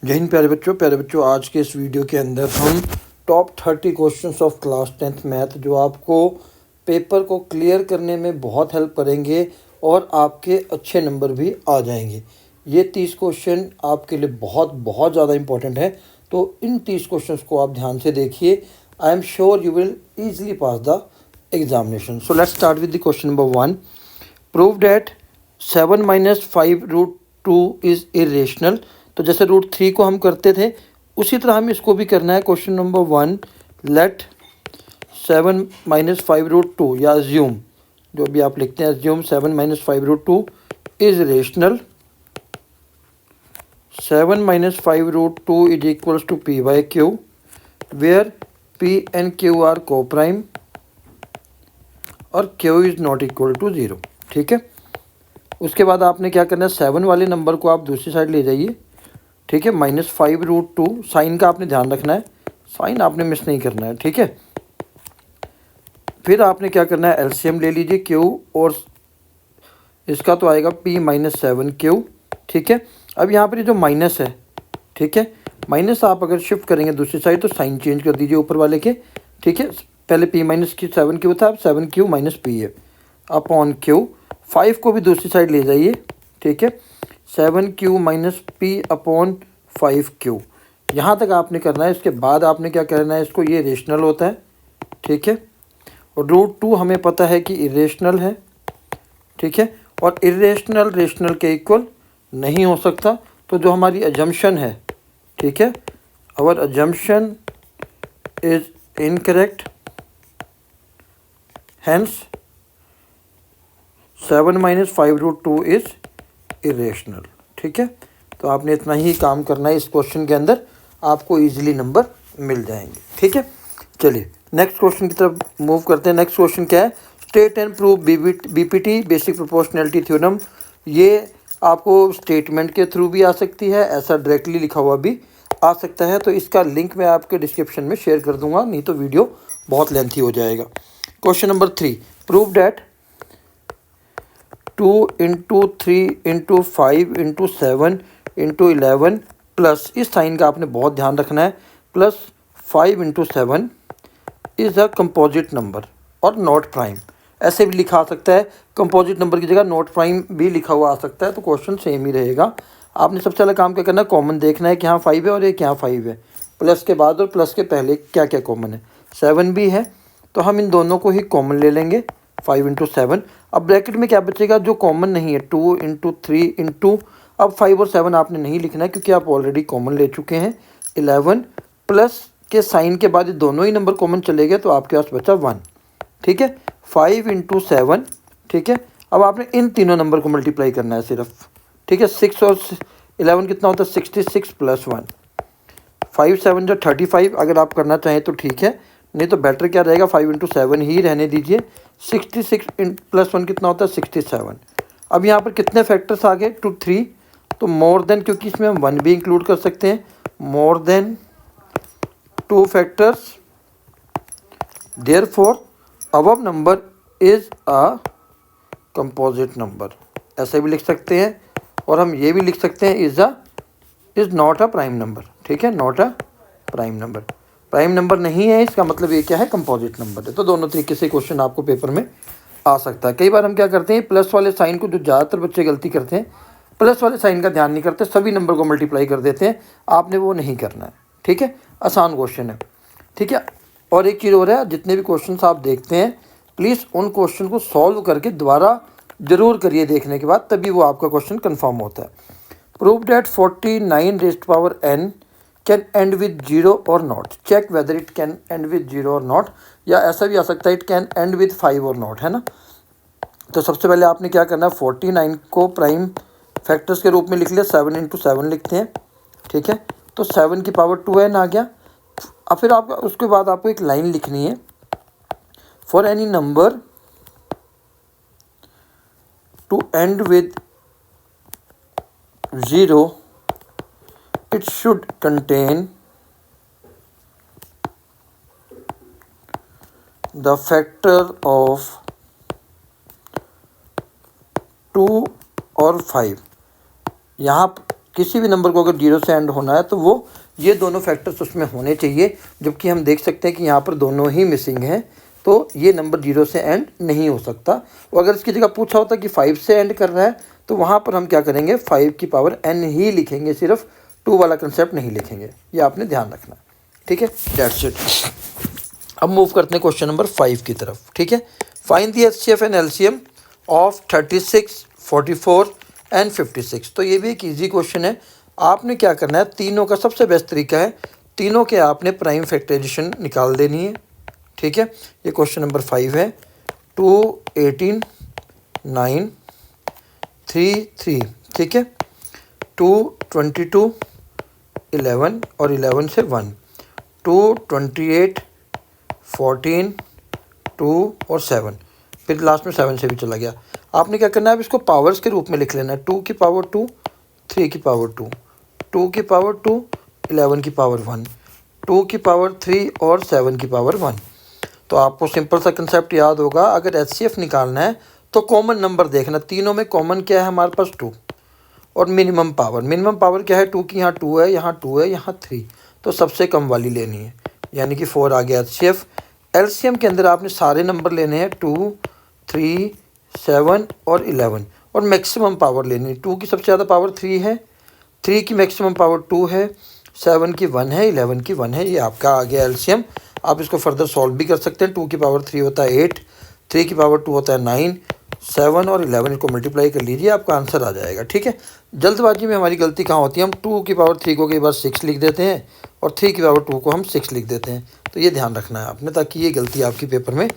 जय हिंद प्यारे बच्चों आज के इस वीडियो के अंदर हम top 30 questions of class 10th math जो आपको पेपर को क्लियर करने में बहुत हेल्प करेंगे और आपके अच्छे नंबर भी आ जाएंगे। ये 30 क्वेश्चन आपके लिए बहुत ज़्यादा इंपॉर्टेंट है, तो इन 30 क्वेश्चंस को आप ध्यान से देखिए। I am sure you will easily pass the examination. So let's start with the question number 1। Prove that 7 - 5√2 is irrational. तो जैसे √3 को हम करते थे उसी तरह हम इसको भी करना है। क्वेश्चन नंबर 1, लेट 7 - 5√2 या अज्यूम, जो भी आप लिखते हैं, assume 7 - 5√2 is rational. 7 - 5√2 is equals to P/Q, where P and Q are coprime और Q is not equal to 0। ठीक है, उसके बाद आपने क्या करना है, 7 वाले नंबर को आप दूसरी साइड ले जाइए। ठीक है, -5√2, साइन का आपने ध्यान रखना है, साइन आपने मिस नहीं करना है। ठीक है, फिर आपने क्या करना है, एलसीएम ले लीजिए क्यू और इसका तो आएगा P-7Q। ठीक है, अब यहाँ पर ये जो माइनस है, ठीक है, माइनस आप अगर शिफ्ट करेंगे दूसरी साइड तो साइन चेंज कर दीजिए ऊपर वाले के। ठीक है, पहले P-7Q था, अब 7Q - P है अपॉन Q। 5 को भी दूसरी साइड ले जाइए। ठीक है, 7Q - P अपॉन 5Q। यहाँ तक आपने करना है। इसके बाद आपने क्या करना है, इसको, ये रेशनल होता है। ठीक है, और √2 हमें पता है कि इरेशनल है। ठीक है, और इरेशनल रेशनल के इक्वल नहीं हो सकता, तो जो हमारी अजम्पशन है, ठीक है, our assumption is incorrect, hence 7 - 5√2 is irrational. ठीक है, तो आपने इतना ही काम करना है इस क्वेश्चन के अंदर, आपको इजीली नंबर मिल जाएंगे। ठीक है, चलिए नेक्स्ट क्वेश्चन की तरफ मूव करते हैं। नेक्स्ट क्वेश्चन क्या है, state and prove BPT basic proportionality theorem. ये आपको स्टेटमेंट के थ्रू भी आ सकती है, ऐसा डायरेक्टली लिखा हुआ भी आ सकता है, तो इसका लिंक मैं आपके डिस्क्रिप्शन में शेयर कर दूंगा, नहीं तो वीडियो बहुत लेंथी हो जाएगा। Question number 3, prove that 2 × 3 × 5 × 7 × 11 plus, इस साइन का आपने बहुत ध्यान रखना है, plus 5 × 7 is a composite number और नॉट प्राइम। ऐसे भी लिखा आ सकता है, कंपोजिट नंबर की जगह नॉट प्राइम भी लिखा हुआ आ सकता है, तो क्वेश्चन सेम ही रहेगा। आपने सबसे पहले काम क्या करना है, कॉमन देखना है कि यहाँ 5 है और एक यहाँ 5 है, प्लस के बाद और प्लस के पहले क्या क्या कॉमन है, 7 भी है, तो हम इन दोनों को ही कॉमन ले लेंगे, 5 × 7। अब ब्रैकेट में क्या बचेगा, जो कॉमन नहीं है, 2 × 3 × अब 5 और 7 आपने नहीं लिखना है क्योंकि आप ऑलरेडी कॉमन ले चुके हैं। 11 प्लस के साइन के बाद दोनों ही नंबर कॉमन चले गए, तो आपके पास बचा 1। ठीक है, 5 × 7। ठीक है, अब आपने इन तीनों नंबर को मल्टीप्लाई करना है सिर्फ। ठीक है, 6 और 11 कितना होता है, 66 + 1, 5 × 7 जो 35। अगर आप करना चाहें तो ठीक है, नहीं तो बेटर क्या रहेगा, 5 × 7 ही रहने दीजिए। 66 + 1 कितना होता है, 67। अब यहाँ पर कितने फैक्टर्स आ गए, 2 3, तो मोर देन, क्योंकि इसमें हम 1 भी इंक्लूड कर सकते हैं, more than 2 factors, therefore above number is a composite number. ऐसे भी लिख सकते हैं, और हम ये भी लिख सकते हैं, is not a prime number. ठीक है, not a prime number, prime number नहीं है, इसका मतलब ये क्या है, कंपोजिट नंबर है। तो दोनों तरीके से क्वेश्चन आपको पेपर में आ सकता है। कई बार हम क्या करते हैं, प्लस वाले साइन को, जो ज़्यादातर बच्चे गलती करते हैं, प्लस वाले साइन का ध्यान नहीं करते, सभी नंबर को मल्टीप्लाई कर देते हैं। आपने वो नहीं करना है। ठीक है, आसान क्वेश्चन है। ठीक है, और एक चीज़ और है, जितने भी क्वेश्चन आप देखते हैं प्लीज़ उन क्वेश्चन को सॉल्व करके दोबारा ज़रूर करिए देखने के बाद, तभी वो आपका क्वेश्चन कन्फर्म होता है। Prove that 49n can end with 0 or not, check whether it can end with 0 or not, या ऐसा भी आ सकता है, इट कैन एंड विद 5 और नॉट, है ना। तो सबसे पहले आपने क्या करना है, 49 को प्राइम फैक्टर्स के रूप में लिख लिया, 7 × 7 लिखते हैं। ठीक है, तो 7 की पावर 2n आ गया। अब फिर आप उसके बाद आपको एक लाइन लिखनी है, for any number two and with 0 it should contain the factor of 2 और 5। यहाँ किसी भी नंबर को अगर 0 से एंड होना है तो वो ये दोनों फैक्टर्स उसमें होने चाहिए, जबकि हम देख सकते हैं कि यहाँ पर दोनों ही मिसिंग हैं, तो ये नंबर 0 से एंड नहीं हो सकता। और अगर इसकी जगह पूछा होता कि 5 से एंड कर रहा है तो वहाँ पर हम क्या करेंगे, 5 की पावर n ही लिखेंगे, सिर्फ 2 वाला कंसेप्ट नहीं लिखेंगे, ये आपने ध्यान रखना। ठीक है, दैट्स इट। अब मूव करते हैं क्वेश्चन नंबर 5 की तरफ। ठीक है, find the HCF and LCM of 36, 44 and 56। तो ये भी एक ईजी क्वेश्चन है। आपने क्या करना है, तीनों का सबसे बेस्ट तरीका है, तीनों के आपने प्राइम फैक्टराइजेशन निकाल देनी है। ठीक है, ये क्वेश्चन नंबर 5 है। 2, 18, 9, 3, 3। ठीक है, 2, 22, 11 और 11 से 1, 2, 28, 14, 2 और 7, फिर लास्ट में 7 से भी चला गया। आपने क्या करना है, अब इसको पावर्स के रूप में लिख लेना है। 2 की पावर 2, 3 की पावर 2, 2 की पावर 2, 11 की पावर 1, 2 की पावर 3 और 7 की पावर 1। तो आपको सिंपल सा कंसेप्ट याद होगा, अगर एचसीएफ निकालना है तो कॉमन नंबर देखना, तीनों में कॉमन क्या है हमारे पास 2, और मिनिमम पावर क्या है, 2 की यहाँ 2 है, यहाँ 2 है, यहाँ 3, तो सबसे कम वाली लेनी है, यानी कि 4 आ गया एचसीएफ। एलसीएम के अंदर आपने सारे नंबर लेने हैं, 2, 3, 7 और 11, और मैक्सिमम पावर लेनी है। 2 की सबसे ज़्यादा पावर 3 है, 3 की मैक्सिमम पावर 2 है, 7 की 1 है, 11 की 1 है। ये आपका आ गया एलसीएम। आप इसको फर्दर सॉल्व भी कर सकते हैं। 2 की पावर 3 होता है 8, 3 की पावर 2 होता है 9, 7 और 11 को मल्टीप्लाई कर लीजिए, आपका आंसर आ जाएगा। ठीक है, जल्दबाजी में हमारी गलती कहाँ होती है, हम 2 की पावर 3 को कई बार 6 लिख देते हैं और 3 की पावर 2 को हम 6 लिख देते हैं। तो ये ध्यान रखना है आपने, ताकि ये गलती आपकी पेपर में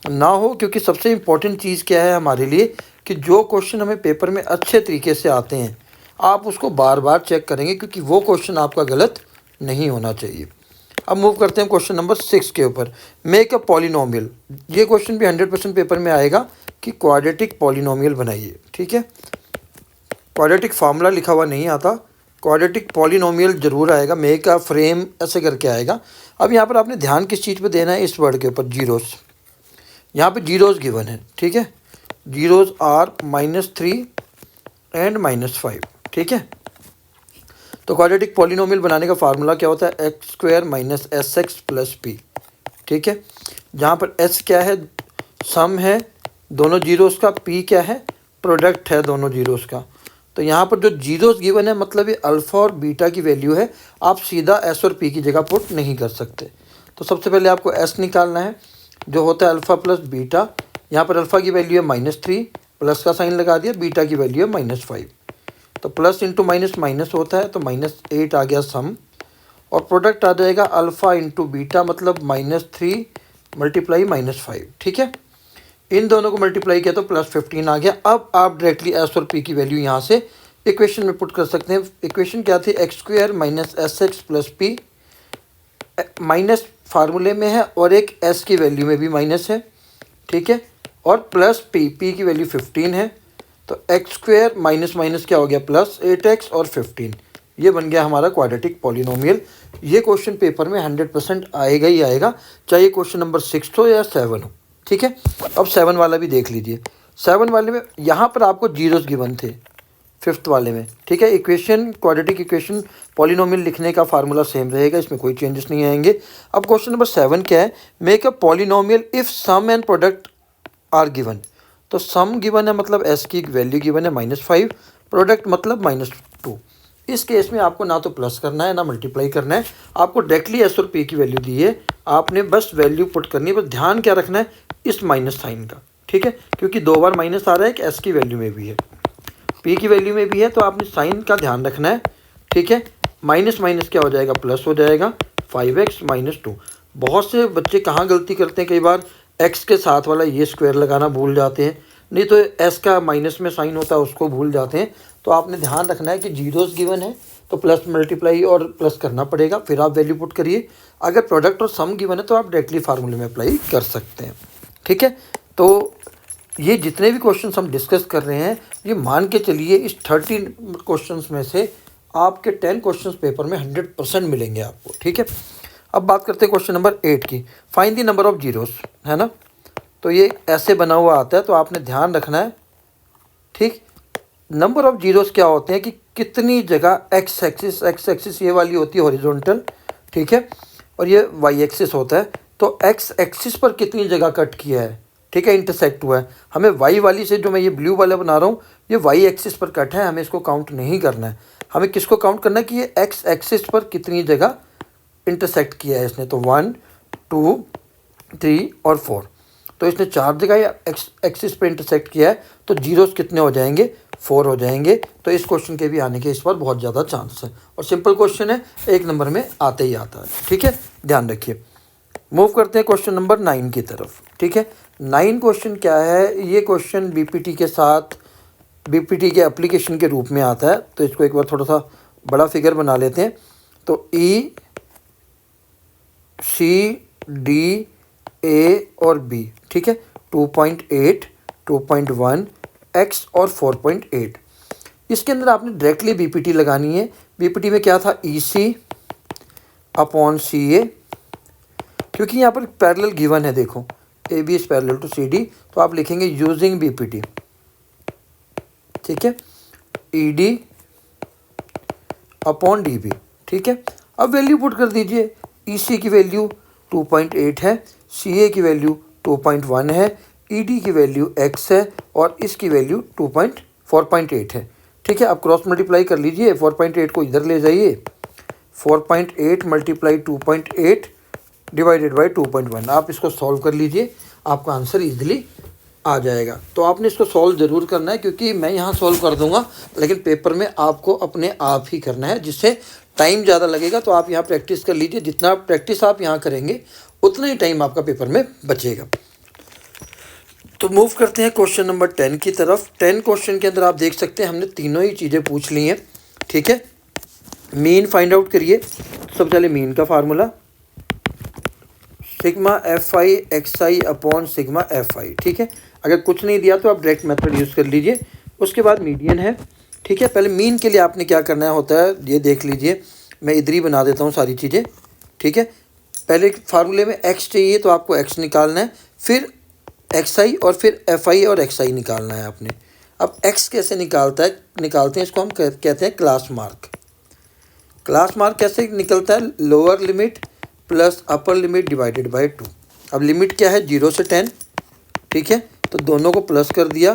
ना हो। क्योंकि सबसे इम्पोर्टेंट चीज़ क्या है हमारे लिए, कि जो क्वेश्चन हमें पेपर में अच्छे तरीके से आते हैं आप उसको बार बार चेक करेंगे, क्योंकि वो क्वेश्चन आपका गलत नहीं होना चाहिए। अब मूव करते हैं क्वेश्चन नंबर 6 के ऊपर। Make a polynomial. ये क्वेश्चन भी 100% पेपर में आएगा कि क्वाड्रेटिक पॉलिनोमियल बनाइए। ठीक है, क्वाड्रेटिक फार्मूला लिखा हुआ नहीं आता, क्वाड्रेटिक पॉलिनोमियल जरूर आएगा, मेक अ फ्रेम ऐसे करके आएगा। अब यहाँ पर आपने ध्यान किस चीज़ पे देना है, इस वर्ड के ऊपर, जीरोस। यहाँ पे जीरोस गिवन है। ठीक है, जीरोस आर -3 एंड -5। ठीक है, तो क्वाड्रेटिक पॉलिनोमियल बनाने का फार्मूला क्या होता है, x² - sx + p। ठीक है, जहाँ पर s क्या है, सम है दोनों जीरोस का, p क्या है, प्रोडक्ट है दोनों जीरोस का। तो यहाँ पर जो जीरोस गिवन है मतलब ये अल्फ़ा और बीटा की वैल्यू है, आप सीधा s और p की जगह पुट नहीं कर सकते। तो सबसे पहले आपको s निकालना है, जो होता है अल्फ़ा प्लस बीटा। यहाँ पर अल्फ़ा की वैल्यू है -3, प्लस का साइन लगा दिया, बीटा की वैल्यू है -5, तो प्लस इंटू माइनस माइनस होता है, तो -8 आ गया सम, और प्रोडक्ट आ जाएगा अल्फ़ा इंटू बीटा, मतलब -3 मल्टीप्लाई -5। ठीक है, इन दोनों को मल्टीप्लाई किया तो +15 आ गया। अब आप डायरेक्टली एस और पी की वैल्यू यहाँ से इक्वेशन में पुट कर सकते हैं। इक्वेशन क्या थी, x² - sx + p, माइनस फार्मूले में है और एक s की वैल्यू में भी माइनस है। ठीक है, और प्लस p की वैल्यू 15 है, तो x² माइनस माइनस क्या हो गया, +8x और 15, ये बन गया हमारा क्वाड्रेटिक पॉलिनोमियल। ये क्वेश्चन पेपर में 100% आएगा ही आएगा, चाहे क्वेश्चन नंबर 6 हो या 7 हो। ठीक है, अब 7 वाला भी देख लीजिए। 7 वाले में यहाँ पर आपको जीरोस गिवन थे 5th वाले में। ठीक है, इक्वेशन, क्वाड्रेटिक इक्वेशन पॉलिनोमियल लिखने का फार्मूला सेम रहेगा, इसमें कोई चेंजेस नहीं आएंगे। अब क्वेश्चन नंबर 7 क्या है, make a polynomial if sum and product are given. तो सम गिवन है मतलब s की वैल्यू गिवन है -5, प्रोडक्ट मतलब -2। इस केस में आपको ना तो प्लस करना है ना मल्टीप्लाई करना है, आपको डायरेक्टली s और p की वैल्यू दी है, आपने बस वैल्यू पुट करनी है। बस ध्यान क्या रखना है, इस माइनस साइन का। ठीक है, क्योंकि 2 बार माइनस आ रहा है, एक s की वैल्यू में भी है, p की वैल्यू में भी है, तो आपने साइन का ध्यान रखना है। ठीक है, माइनस माइनस क्या हो जाएगा, प्लस हो जाएगा, 5x - 2। बहुत से बच्चे कहाँ गलती करते हैं, कई बार x के साथ वाला ये स्क्वायर लगाना भूल जाते हैं, नहीं तो s का माइनस में साइन होता है उसको भूल जाते हैं। तो आपने ध्यान रखना है कि जीरोस गिवन है तो प्लस मल्टीप्लाई और प्लस करना पड़ेगा, फिर आप वैल्यू पुट करिए। अगर प्रोडक्ट और सम गिवन है तो आप डायरेक्टली फार्मूले में अप्लाई कर सकते हैं। ठीक है, तो ये जितने भी क्वेश्चन हम डिस्कस कर रहे हैं, ये मान के चलिए इस 30 क्वेश्चन में से आपके 10 क्वेश्चन पेपर में 100% मिलेंगे आपको। ठीक है, अब बात करते हैं क्वेश्चन नंबर 8 की। Find the number of zeros, है ना। तो ये ऐसे बना हुआ आता है, तो आपने ध्यान रखना है। ठीक, नंबर ऑफ जीरोस क्या होते हैं कि कितनी जगह एक्स एक्सिस ये वाली होती है हॉरिजॉन्टल, ठीक है, और ये वाई एक्सिस होता है। तो एक्स एक्सिस पर कितनी जगह कट किया है, ठीक है, इंटरसेक्ट हुआ है। हमें वाई वाली से जो मैं ये ब्लू वाला बना रहा हूँ ये वाई एक्सिस पर कट है, हमें इसको काउंट नहीं करना है। हमें किसको काउंट करना है कि ये एक्स एक्सिस पर कितनी जगह इंटरसेक्ट किया है इसने। तो 1 2 3 और 4, तो इसने 4 जगह एक्स एक्सिस पर इंटरसेक्ट किया है, तो जीरोस कितने हो जाएंगे, 4 हो जाएंगे। तो इस क्वेश्चन के भी आने के इस पर बहुत ज़्यादा चांस है, और सिंपल क्वेश्चन है, 1 नंबर में आते ही आता है, ठीक है, ध्यान रखिए। मूव करते हैं क्वेश्चन नंबर 9 की तरफ, ठीक है। 9 क्वेश्चन क्या है, ये क्वेश्चन बीपीटी के साथ बीपीटी के एप्लीकेशन के रूप में आता है। तो इसको एक बार थोड़ा सा बड़ा फिगर बना लेते हैं। तो ई सी डी ए और बी, ठीक है, 2.8 2.1 एक्स और 4.8। इसके अंदर आपने डायरेक्टली बीपीटी लगानी है। बीपीटी में क्या था, ई सी अपॉन सी ए, क्योंकि यहाँ पर पैरेलल गिवन है, देखो A B is parallel to C D, तो आप लिखेंगे यूजिंग बीपीटी, ठीक है, E D upon D B, ठीक है। अब वैल्यू पुट कर दीजिए। ई सी की वैल्यू 2.8 है, सी ए की वैल्यू 2.1 है, ई डी की वैल्यू x है, और इसकी वैल्यू 4.8 है, ठीक है। अब क्रॉस मल्टीप्लाई कर लीजिए, 4.8 को इधर ले जाइए, 4.8 मल्टीप्लाई 2.8 डिवाइडेड बाई 2.1। आप इसको सॉल्व कर लीजिए, आपका आंसर इजीली आ जाएगा। तो आपने इसको सॉल्व ज़रूर करना है, क्योंकि मैं यहाँ सॉल्व कर दूंगा, लेकिन पेपर में आपको अपने आप ही करना है, जिससे टाइम ज़्यादा लगेगा। तो आप यहाँ प्रैक्टिस कर लीजिए, जितना प्रैक्टिस आप यहाँ करेंगे उतना ही टाइम आपका पेपर में बचेगा। तो मूव करते हैं क्वेश्चन नंबर 10 की तरफ। 10 क्वेश्चन के अंदर आप देख सकते हैं हमने तीनों ही चीज़ें पूछ ली हैं, ठीक है। मीन फाइंड आउट करिए। सबसे पहले मीन का formula sigma F I x I upon sigma F I, ठीक है। अगर कुछ नहीं दिया तो आप डायरेक्ट मेथड यूज़ कर लीजिए। उसके बाद मीडियन है, ठीक है। पहले मीन के लिए आपने क्या करना होता है ये देख लीजिए, मैं इधर ही बना देता हूँ सारी चीज़ें, ठीक है। पहले फार्मूले में एक्स चाहिए तो आपको एक्स निकालना है, फिर एक्स आई और फिर एफ आई और एक्स आई निकालना है आपने। अब एक्स कैसे निकालते हैं, इसको हम कहते हैं क्लास मार्क। क्लास मार्क कैसे निकलता है, lower limit plus upper limit divided by 2। अब लिमिट क्या है, 0 से 10, ठीक है। तो दोनों को प्लस कर दिया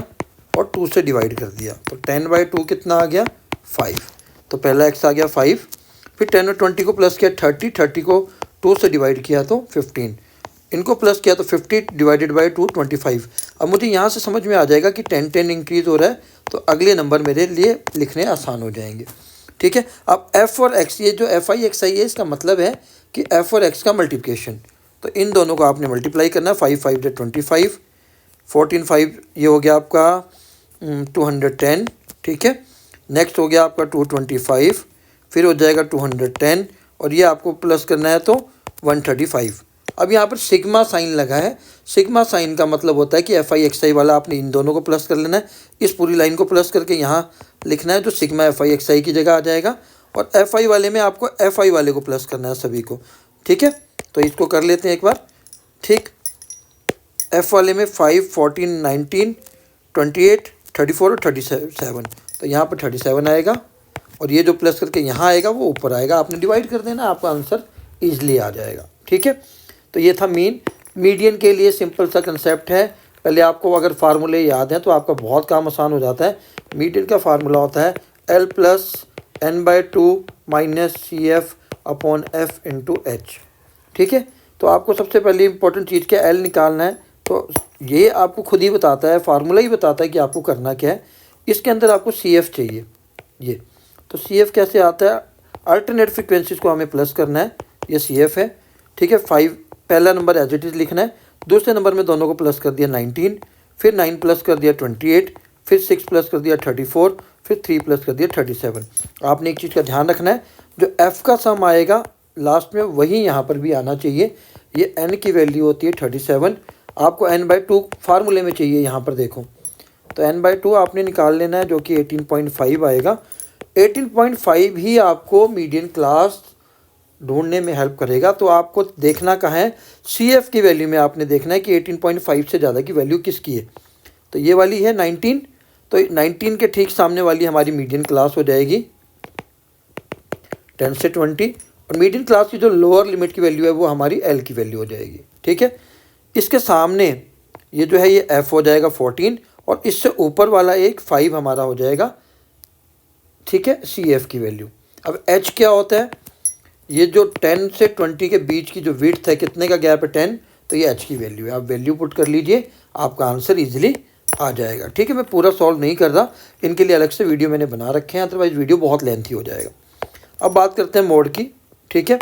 और 2 से डिवाइड कर दिया, तो 10/2 कितना आ गया, 5। तो पहला एक्स आ गया 5, फिर 10 और 20 को प्लस किया 30 को 2 से डिवाइड किया तो 15, इनको प्लस किया तो 50 डिवाइडेड बाई 2 25। अब मुझे यहाँ से समझ में आ जाएगा कि 10 इंक्रीज़ हो रहा है, तो अगले नंबर मेरे लिए लिखने आसान हो जाएंगे, ठीक है। अब एफ और एक्स, ये जो एफ आई एक्स आई है, इसका मतलब है कि एफ और एक्स का मल्टीप्लिकेशन। तो इन दोनों को आपने मल्टीप्लाई करना है, 5 5 25, 14 5 ये हो गया आपका 210, ठीक है। नेक्स्ट हो गया आपका 225, फिर हो जाएगा 210, और ये आपको प्लस करना है तो 135। अब यहाँ पर सिग्मा साइन लगा है। सिग्मा साइन का मतलब होता है कि एफ आई एक्स आई वाला आपने इन दोनों को प्लस कर लेना है, इस पूरी लाइन को प्लस करके यहाँ लिखना है, जो सिग्मा एफ आई एक्स आई की जगह आ जाएगा, और एफ आई वाले में आपको एफ आई वाले को प्लस करना है सभी को, ठीक है। तो इसको कर लेते हैं एक बार, ठीक। एफ वाले में 5 14 19 28 34 और 37, तो यहाँ पर 37 आएगा, और ये जो प्लस करके यहाँ आएगा वो ऊपर आएगा, आपने डिवाइड कर देना, आपका आंसर ईजिली आ जाएगा, ठीक है। तो ये था मीन। मीडियन के लिए सिंपल सा कंसेप्ट है, पहले आपको अगर फार्मूले याद हैं तो आपका बहुत काम आसान हो जाता है। मीडियन का फार्मूला होता है L plus n/2 minus C F upon F into H, ठीक है। तो आपको सबसे पहले इंपॉर्टेंट चीज़ क्या, L निकालना है, तो ये आपको खुद ही बताता है, फार्मूला ही बताता है कि आपको करना क्या है। इसके अंदर आपको सी एफ चाहिए, ये तो सी एफ कैसे आता है, अल्टरनेट फ्रिक्वेंसीज को हमें प्लस करना है, ये सी एफ है, ठीक है। 5 पहला नंबर एज इट इज़ लिखना है, दूसरे नंबर में दोनों को प्लस कर दिया 19, फिर 9 प्लस कर दिया 28, फिर 6 प्लस कर दिया 34, फिर 3 प्लस कर दिया 37। आपने एक चीज़ का ध्यान रखना है, जो एफ़ का सम आएगा लास्ट में वही यहाँ पर भी आना चाहिए। ये n की वैल्यू होती है 37, आपको n/2 फार्मूले में चाहिए, यहाँ पर देखो, तो n/2 आपने निकाल लेना है, जो कि 18.5 आएगा। 18.5 ही आपको मीडियन क्लास ढूंढने में हेल्प करेगा। तो आपको देखना कहाँ है, सी एफ की वैल्यू में आपने देखना है कि 18.5 से ज़्यादा की वैल्यू किसकी है, तो ये वाली है 19, तो 19 के ठीक सामने वाली हमारी मीडियन क्लास हो जाएगी 10 से 20, और मीडियन क्लास की जो लोअर लिमिट की वैल्यू है वो हमारी एल की वैल्यू हो जाएगी। ठीक है, इसके सामने ये जो है ये एफ हो जाएगा 14, और इससे ऊपर वाला एक 5 हमारा हो जाएगा। ठीक है, सी एफ की वैल्यू। अब एच क्या होता है, ये जो 10 से 20 के बीच की जो विड्थ है, कितने का गैप है 10, तो ये एच की वैल्यू है। आप वैल्यू पुट कर लीजिए, आपका आंसर इजीली आ जाएगा। ठीक है, मैं पूरा सॉल्व नहीं कर रहा, इनके लिए अलग से वीडियो मैंने बना रखे हैं, अदरवाइज वीडियो बहुत लेंथी हो जाएगा। अब बात करते हैं मोड की। ठीक है,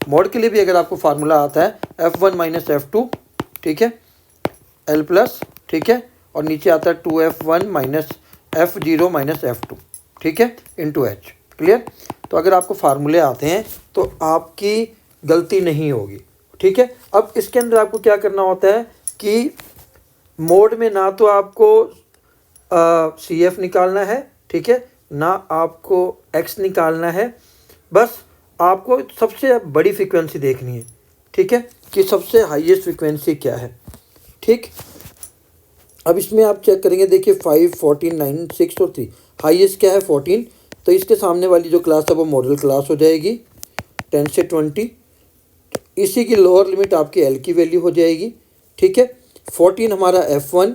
मोड के लिए भी अगर आपको फार्मूला आता है F1 माइनस F2, ठीक है, L प्लस, ठीक है, और नीचे आता है 2F1 minus F0 minus F2, ठीक है, इंटू एच। क्लियर? तो अगर आपको फार्मूले आते हैं तो आपकी गलती नहीं होगी। ठीक है, अब इसके अंदर आपको क्या करना होता है कि मोड में ना तो आपको सी एफ निकालना है, ठीक है, ना आपको एक्स निकालना है, बस आपको सबसे बड़ी फ्रीक्वेंसी देखनी है। ठीक है, कि सबसे हाईएस्ट फ्रीक्वेंसी क्या है। ठीक, अब इसमें आप चेक करेंगे, देखिए 5, 14, 9, 6 और 3, हाईएस्ट क्या है 14, तो इसके सामने वाली जो क्लास है वो मॉडल क्लास हो जाएगी 10 से 20। इसी की लोअर लिमिट आपकी एल की वैल्यू हो जाएगी। ठीक है, 14 हमारा F1,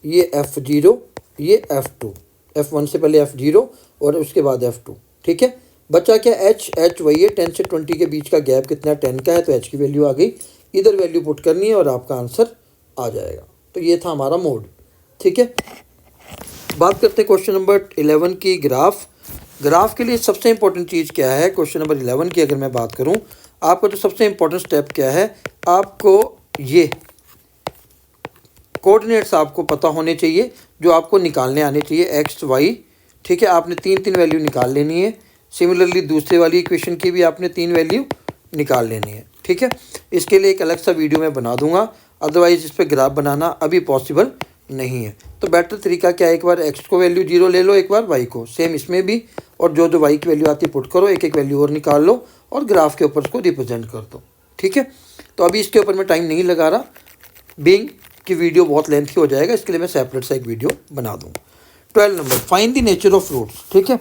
ये F0, ये F2, F1 से पहले F0 और उसके बाद F2। ठीक है, बचा क्या एच वही है, 10 से 20 के बीच का गैप कितना 10 का है, तो एच की वैल्यू आ गई। इधर वैल्यू पुट करनी है और आपका आंसर आ जाएगा। तो ये था हमारा मोड। ठीक है, बात करते हैं क्वेश्चन नंबर 11 की। ग्राफ के लिए सबसे इंपॉर्टेंट चीज़ क्या है, क्वेश्चन नंबर 11 की अगर मैं बात करूं, आपका जो सबसे इंपॉर्टेंट स्टेप क्या है, आपको ये कोऑर्डिनेट्स आपको पता होने चाहिए, जो आपको निकालने आने चाहिए, एक्स वाई। ठीक है, आपने तीन वैल्यू निकाल लेनी है। सिमिलरली दूसरे वाली इक्वेशन की भी आपने 3 वैल्यू निकाल लेनी है। ठीक है, इसके लिए एक अलग सा वीडियो मैं बना दूंगा, अदरवाइज इस पर ग्राफ बनाना अभी पॉसिबल नहीं है। तो बेटर तरीका क्या है, एक बार एक्स को वैल्यू 0 ले लो, एक बार वाई को, सेम इसमें भी, और जो वाई की वैल्यू आती है पुट करो, एक वैल्यू और निकाल लो और ग्राफ के ऊपर उसको रिप्रेजेंट कर दो। ठीक है, तो अभी इसके ऊपर मैं टाइम नहीं लगा रहा, बीइंग कि वीडियो बहुत लेंथी हो जाएगा, इसके लिए मैं सेपरेट सा एक वीडियो बना दूँगा। 12 number, find the nature of roots. ठीक है,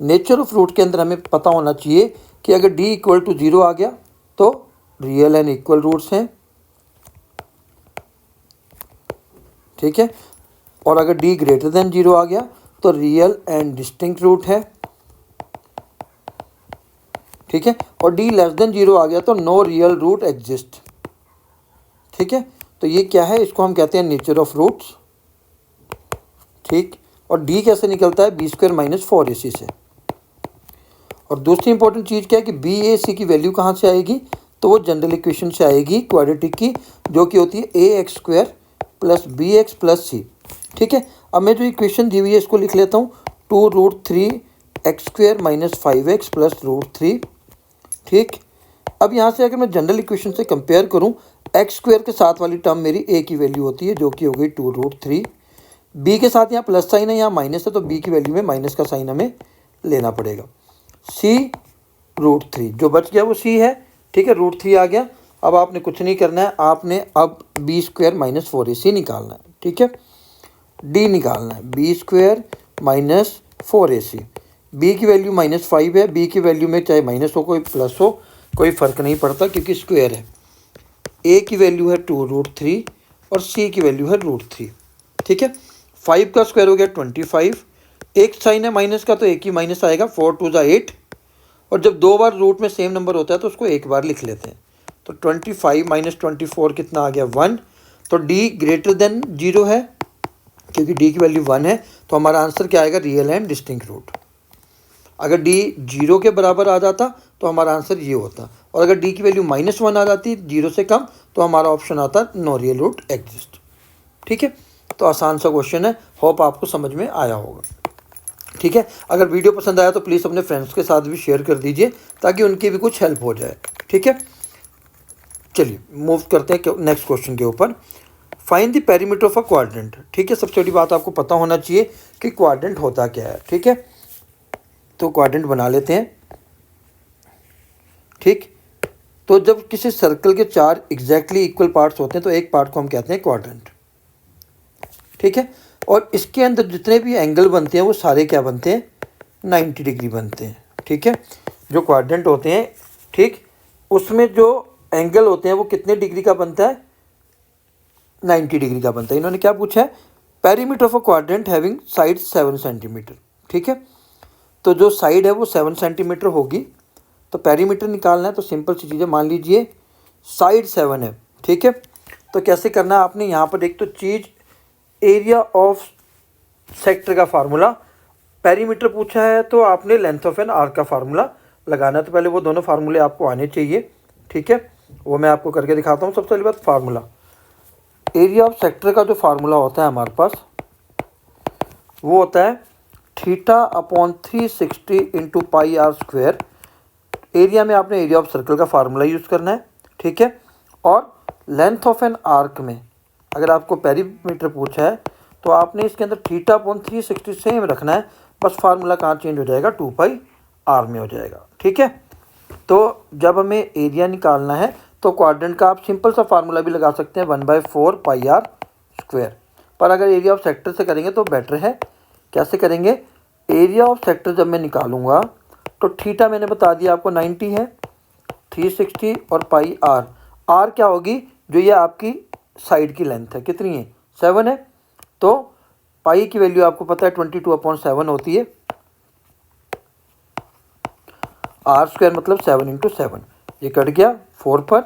नेचर ऑफ रूट के अंदर हमें पता होना चाहिए कि अगर d इक्वल टू 0 आ गया तो रियल एंड इक्वल रूट्स हैं। ठीक है, और अगर d ग्रेटर देन 0 आ गया तो रियल एंड डिस्टिंक्ट रूट है। ठीक है, और d लेस देन 0 आ गया तो नो रियल रूट एग्जिस्ट। ठीक है, तो ये क्या है, इसको हम कहते हैं नेचर ऑफ रूट्स। ठीक, और d कैसे निकलता है, b² माइनस 4ac से। और दूसरी इंपॉर्टेंट चीज़ क्या है कि BAC की वैल्यू कहाँ से आएगी, तो वो जनरल इक्वेशन से आएगी क्वाड्रेटिक की, जो कि होती है ax² plus bx plus c। ठीक है, अब मैं जो इक्वेशन दी हुई है इसको लिख लेता हूँ, 2√3x² माइनस 5x प्लस √3। ठीक, अब यहाँ से अगर मैं जनरल इक्वेशन से कंपेयर करूँ, x² के साथ वाली टर्म मेरी a की वैल्यू होती है, जो कि हो गई 2√3। b के साथ यहाँ प्लस साइन है, यहाँ माइनस है, तो b की वैल्यू में माइनस का साइन हमें लेना पड़ेगा। c √3 जो बच गया वो c है। ठीक है, √3 आ गया। अब आपने कुछ नहीं करना है, आपने अब b² माइनस 4ac निकालना है। ठीक है, d निकालना है, b² माइनस 4ac। b की वैल्यू -5 है, b की वैल्यू में चाहे माइनस हो कोई प्लस हो कोई फ़र्क नहीं पड़ता, क्योंकि स्क्वायर है। a की वैल्यू है 2√3 और c की वैल्यू है √3। ठीक है, 5 का स्क्वायर हो गया 25, एक साइन है माइनस का तो एक ही माइनस आएगा, 4 2 8, और जब 2 बार रूट में सेम नंबर होता है तो उसको एक बार लिख लेते हैं। तो 25 माइनस 24 कितना आ गया 1। तो d ग्रेटर देन 0 है, क्योंकि d की वैल्यू 1 है, तो हमारा आंसर क्या आएगा, रियल एंड डिस्टिंक्ट रूट। अगर d 0 के बराबर आ जाता तो हमारा आंसर ये होता, और अगर d की वैल्यू -1 आ जाती 0 से कम, तो हमारा ऑप्शन आता नो रियल रूट एग्जिस्ट। ठीक है, तो आसान सा क्वेश्चन है, होप आपको समझ में आया होगा। ठीक है, अगर वीडियो पसंद आया तो प्लीज़ अपने फ्रेंड्स के साथ भी शेयर कर दीजिए, ताकि उनकी भी कुछ हेल्प हो जाए। ठीक है, चलिए मूव करते हैं नेक्स्ट क्वेश्चन के ऊपर। Find the perimeter of a quadrant. ठीक है, सबसे बड़ी बात आपको पता होना चाहिए कि क्वाड्रेंट होता क्या है। ठीक है, तो क्वाड्रेंट बना लेते हैं। ठीक, तो जब किसी सर्कल के 4 एग्जैक्टली इक्वल पार्ट्स होते हैं तो एक पार्ट को हम कहते हैं क्वाड्रेंट। ठीक है, और इसके अंदर जितने भी एंगल बनते हैं वो सारे क्या बनते हैं, 90 डिग्री बनते हैं। ठीक है, जो क्वाड्रेंट होते हैं, ठीक, उसमें जो एंगल होते हैं वो कितने डिग्री का बनता है, 90 डिग्री का बनता है। इन्होंने क्या पूछा है, perimeter of a quadrant having side 7 centimetre. ठीक है, तो जो साइड है वो 7 सेंटीमीटर होगी, तो पेरीमीटर निकालना है। तो सिंपल सी चीज़ें, मान लीजिए साइड 7 है। ठीक है, तो कैसे करना है आपने, यहाँ पर एक तो चीज़ एरिया ऑफ सेक्टर का फार्मूला, पेरीमीटर पूछा है तो आपने लेंथ ऑफ एन आर्क का फार्मूला लगाना है। तो पहले वो दोनों फार्मूले आपको आने चाहिए। ठीक है, वो मैं आपको करके दिखाता हूँ। सबसे पहली बात, फार्मूला एरिया ऑफ सेक्टर का जो फार्मूला होता है हमारे पास, वो होता है θ/360 into pi r square. Area में आपने एरिया ऑफ सर्कल का फार्मूला यूज़ करना है। ठीक है, और लेंथ ऑफ एन आर्क में अगर आपको पेरीमीटर पूछा है तो आपने इसके अंदर θ/360 सेम रखना है, बस फार्मूला कहाँ चेंज हो जाएगा, 2 पाई आर में हो जाएगा। ठीक है, तो जब हमें एरिया निकालना है तो क्वाड्रेंट का आप सिंपल सा फार्मूला भी लगा सकते हैं, 1/4 पाई आर स्क्वायर। पर अगर एरिया ऑफ सेक्टर से करेंगे तो बेटर है। कैसे करेंगे, एरिया ऑफ सेक्टर जब मैं निकालूंगा तो थीटा मैंने बता दिया आपको 90 है, 360 और पाई आर। आर क्या होगी, जो ये आपकी साइड की लेंथ है, कितनी है, 7 है। तो पाई की वैल्यू आपको पता है 22/7 होती है। आर स्क्वायर मतलब 7 इंटू 7, ये कट गया 4 पर,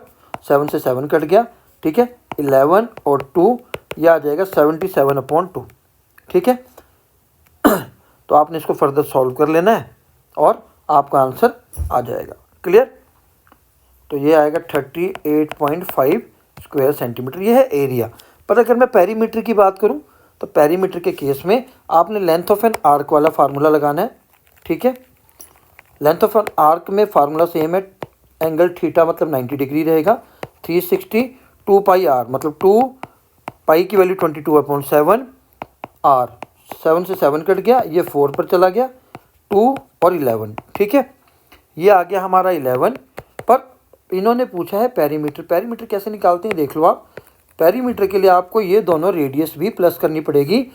7 से 7 कट गया। ठीक है, 11 और 2 ये आ जाएगा 77/2। ठीक है, तो आपने इसको फर्दर सॉल्व कर लेना है और आपका आंसर आ जाएगा। क्लियर, तो ये आएगा 38.5 स्क्वायर सेंटीमीटर, ये है एरिया। पर अगर मैं पेरीमीटर की बात करूं तो पेरीमीटर के केस में आपने लेंथ ऑफ एन आर्क वाला फार्मूला लगाना है। ठीक है, लेंथ ऑफ एन आर्क में फार्मूला सेम है, एंगल थीटा मतलब 90 डिग्री रहेगा, 360 2 पाई आर मतलब 2 पाई की वैल्यू 22/7, आर 7 से 7 कट गया, ये 4 पर चला गया, 2 और 11। ठीक है, ये आ गया हमारा 11। पर इन्होंने पूछा है पेरीमीटर। पेरीमीटर कैसे निकालते हैं देख लो आप। पेरीमीटर के लिए आपको ये दोनों रेडियस भी प्लस करनी पड़ेगी।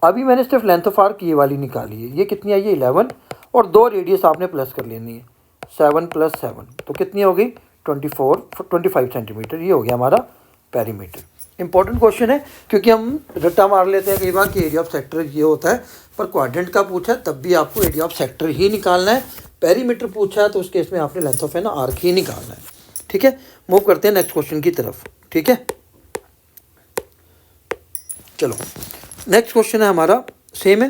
अभी मैंने सिर्फ लेंथ ऑफ आर्क ये वाली निकाली है, ये कितनी आई है, 11, और 2 रेडियस आपने प्लस कर लेनी है, 7 + 7 तो कितनी हो गई, 25 सेंटीमीटर। ये हो गया हमारा पेरीमीटर। इंपॉर्टेंट क्वेश्चन है क्योंकि हम रट्टा मार लेते हैं कई बार कि एरिया ऑफ सेक्टर ये होता है, पर क्वाड्रेंट का पूछा है तब भी आपको एरिया ऑफ सेक्टर ही निकालना है। पेरीमीटर पूछा है तो उस केस में आपने लेंथ ऑफ एन आर्क ही निकालना है। ठीक है, मूव करते हैं नेक्स्ट क्वेश्चन की तरफ। ठीक है, चलो नेक्स्ट क्वेश्चन है हमारा, सेम है,